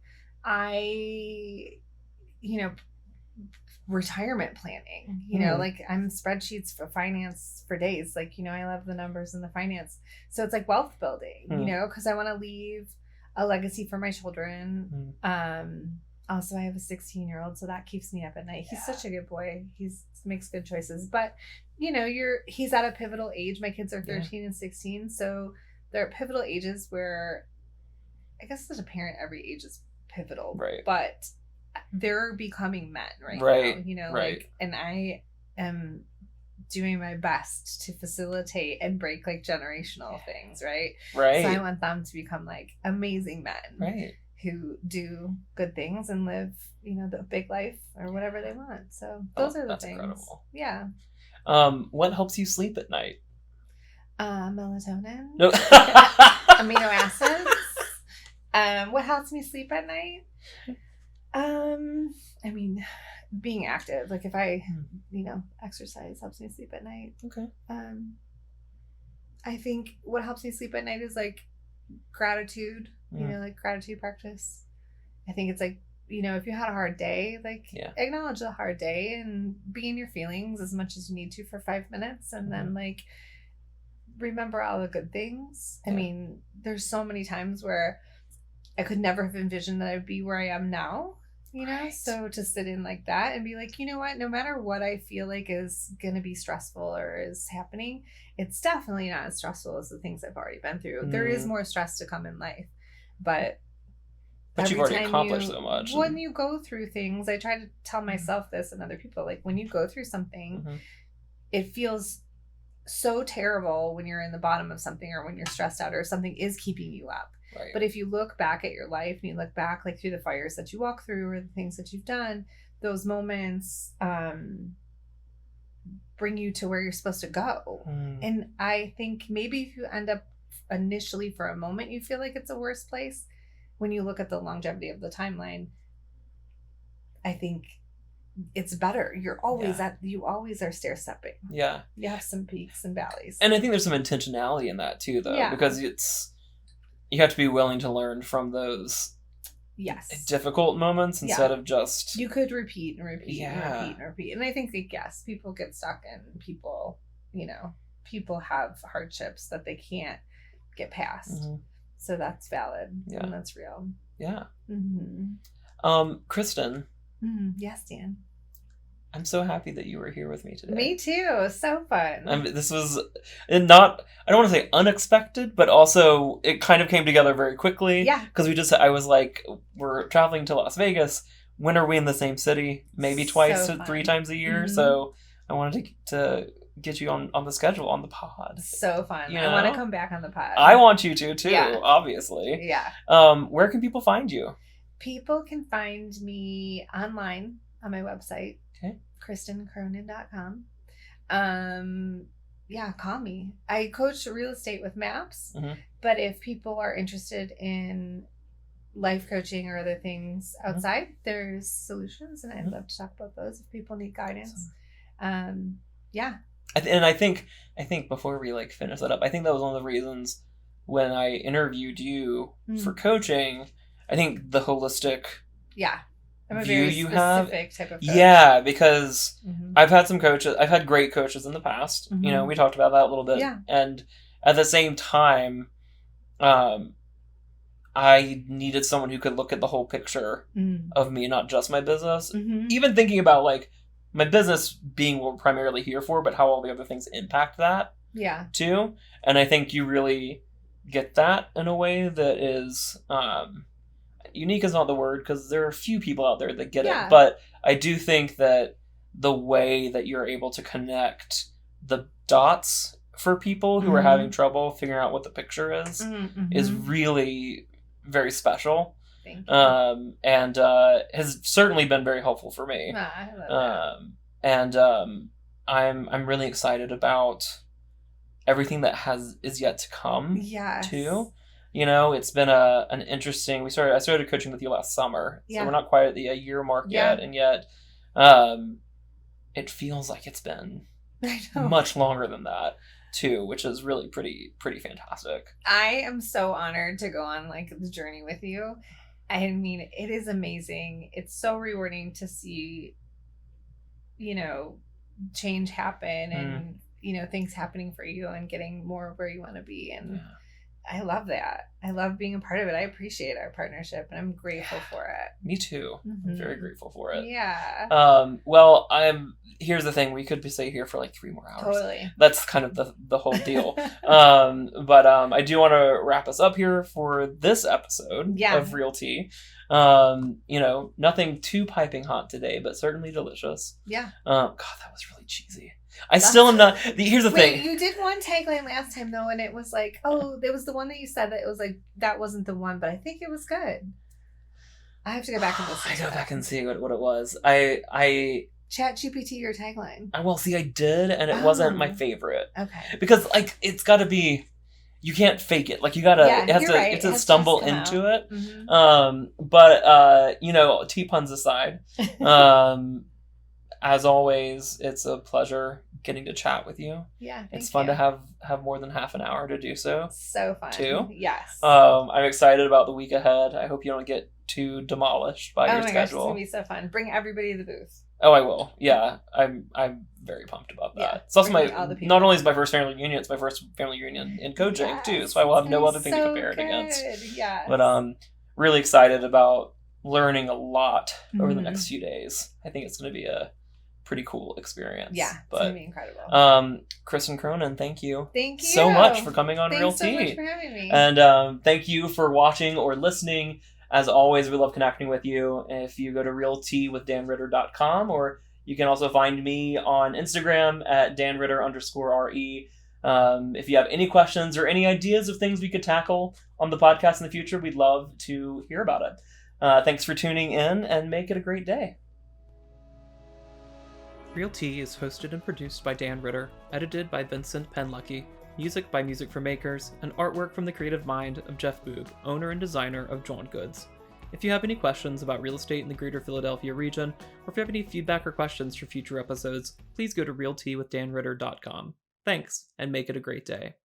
[SPEAKER 2] Retirement planning, like I'm spreadsheets for finance for days. Like, I love the numbers and the finance. So it's like wealth building, because I want to leave a legacy for my children. Also, I have a 16-year-old, so that keeps me up at night. He's such a good boy. He makes good choices. But, he's at a pivotal age. My kids are 13 and 16. So they're at pivotal ages where I guess as a parent, every age is pivotal. Right. But they're becoming men right now, like, and I am doing my best to facilitate and break like generational things, right? So I want them to become like amazing men, who do good things and live, the big life or whatever they want. So those are the things. Incredible. Yeah.
[SPEAKER 1] What helps you sleep at night?
[SPEAKER 2] Melatonin. No. Amino acids. What helps me sleep at night? Being active. Like if I, exercise helps me sleep at night. Okay. I think what helps me sleep at night is like gratitude, like gratitude practice. I think it's like, if you had a hard day, like acknowledge the hard day and be in your feelings as much as you need to for 5 minutes. And then like, remember all the good things. I mean, there's so many times where I could never have envisioned that I'd be where I am now, so to sit in like that and be like, you know what, no matter what I feel like is going to be stressful or is happening, it's definitely not as stressful as the things I've already been through. There is more stress to come in life, but
[SPEAKER 1] you've already accomplished so much.
[SPEAKER 2] When you go through things, I try to tell myself this and other people, like when you go through something, it feels so terrible when you're in the bottom of something or when you're stressed out or something is keeping you up. Right. But if you look back at your life and you look back like through the fires that you walk through or the things that you've done, those moments bring you to where you're supposed to go. And I think maybe if you end up initially for a moment, you feel like it's a worse place, when you look at the longevity of the timeline, I think it's better. You're always you always are stair stepping. Yeah. You have some peaks and valleys.
[SPEAKER 1] And I think there's some intentionality in that too, though, because you have to be willing to learn from those difficult moments instead of just...
[SPEAKER 2] You could repeat and repeat and repeat and repeat. And I think that, people get stuck and people have hardships that they can't get past. So that's valid and that's real.
[SPEAKER 1] Yeah. Kristen.
[SPEAKER 2] Yes, Dan.
[SPEAKER 1] I'm so happy that you were here with me today.
[SPEAKER 2] Me too. So fun.
[SPEAKER 1] This was not, I don't want to say unexpected, but also it kind of came together very quickly. Yeah. Because I was like, we're traveling to Las Vegas. When are we in the same city? Maybe twice to 3 times a year. So I wanted to get you on the schedule, on the pod.
[SPEAKER 2] So fun. I want to come back on the pod.
[SPEAKER 1] I want you to too, obviously.
[SPEAKER 2] Yeah.
[SPEAKER 1] Where can people find you?
[SPEAKER 2] People can find me online on my website. Okay. KristenCronin.com. Call me. I coach real estate with maps, but if people are interested in life coaching or other things outside, there's solutions, and I'd love to talk about those if people need guidance.
[SPEAKER 1] And I think before we finish that up, I think that was one of the reasons when I interviewed you for coaching. I think the holistic
[SPEAKER 2] I'm a
[SPEAKER 1] view
[SPEAKER 2] very
[SPEAKER 1] you
[SPEAKER 2] specific
[SPEAKER 1] have.
[SPEAKER 2] Type of coach.
[SPEAKER 1] Yeah, because I've had some coaches. I've had great coaches in the past. We talked about that a little bit. Yeah. And at the same time, I needed someone who could look at the whole picture of me, not just my business. Even thinking about my business being what we're primarily here for, but how all the other things impact that. Yeah. Too. And I think you really get that in a way that is unique is not the word, because there are a few people out there that get it, but I do think that the way that you're able to connect the dots for people who are having trouble figuring out what the picture is really very special. Thank you. And has certainly been very helpful for me.
[SPEAKER 2] I love that.
[SPEAKER 1] And I'm really excited about everything that is yet to come.
[SPEAKER 2] Yes.
[SPEAKER 1] Too. You know, it's been an interesting. I started coaching with you last summer, so we're not quite at the year mark yet, and yet, it feels like it's been much longer than that too, which is really pretty fantastic.
[SPEAKER 2] I am so honored to go on like the journey with you. I mean, it is amazing. It's so rewarding to see, you know, change happen and you know, things happening for you and getting more where you want to be. And I love that. I love being a part of it. I appreciate our partnership and I'm grateful for it.
[SPEAKER 1] Me too. I'm very grateful for it.
[SPEAKER 2] Yeah.
[SPEAKER 1] Well, here's the thing. We could stay here for like 3 more hours.
[SPEAKER 2] Totally.
[SPEAKER 1] That's kind of the whole deal. But I do want to wrap us up here for this episode of Real Tea. You know, nothing too piping hot today, but certainly delicious.
[SPEAKER 2] Yeah.
[SPEAKER 1] God, that was really cheesy. I still am not. Here's the thing.
[SPEAKER 2] You did one tagline last time though, and it was like, oh, there was the one that you said that it was like that wasn't the one, but I think it was good. I have to go back and listen.
[SPEAKER 1] I go back and see what it was. I
[SPEAKER 2] ChatGPT your tagline.
[SPEAKER 1] Well, see, I did, and it wasn't my favorite.
[SPEAKER 2] Okay.
[SPEAKER 1] Because like it's got to be. You can't fake it. Like you gotta.
[SPEAKER 2] Yeah,
[SPEAKER 1] it has to stumble into it.
[SPEAKER 2] Mm-hmm.
[SPEAKER 1] But you know, tea puns aside, as always, it's a pleasure getting to chat with you.
[SPEAKER 2] Yeah,
[SPEAKER 1] it's fun to have more than half an hour to do so.
[SPEAKER 2] So fun.
[SPEAKER 1] Too.
[SPEAKER 2] Yes.
[SPEAKER 1] I'm excited about the week ahead. I hope you don't get too demolished by your schedule.
[SPEAKER 2] Gosh, it's gonna be so fun. Bring everybody to the booth.
[SPEAKER 1] Oh, I will. Yeah, I'm very pumped about that.
[SPEAKER 2] Yeah,
[SPEAKER 1] it's also not only is my first family reunion, it's my first family reunion in coaching too. So I will have no other thing to compare it against.
[SPEAKER 2] Yeah.
[SPEAKER 1] But really excited about learning a lot over the next few days. I think it's going to be a pretty cool experience.
[SPEAKER 2] Yeah, it's going to be incredible.
[SPEAKER 1] Kristen Cronin, thank you.
[SPEAKER 2] Thank you
[SPEAKER 1] so much for coming on Real Tea.
[SPEAKER 2] Thanks so much for having me.
[SPEAKER 1] And thank you for watching or listening. As always, we love connecting with you. If you go to realteawithdanritter.com, or you can also find me on Instagram at danritter_RE. If you have any questions or any ideas of things we could tackle on the podcast in the future, we'd love to hear about it. Thanks for tuning in, and make it a great day. Real Tea is hosted and produced by Dan Ritter, edited by Vincent Panlaqui, music by Music for Makers, and artwork from the creative mind of Jeff Boob, owner and designer of JawnGoods. If you have any questions about real estate in the greater Philadelphia region, or if you have any feedback or questions for future episodes, please go to realteawithdanritter.com. Thanks, and make it a great day.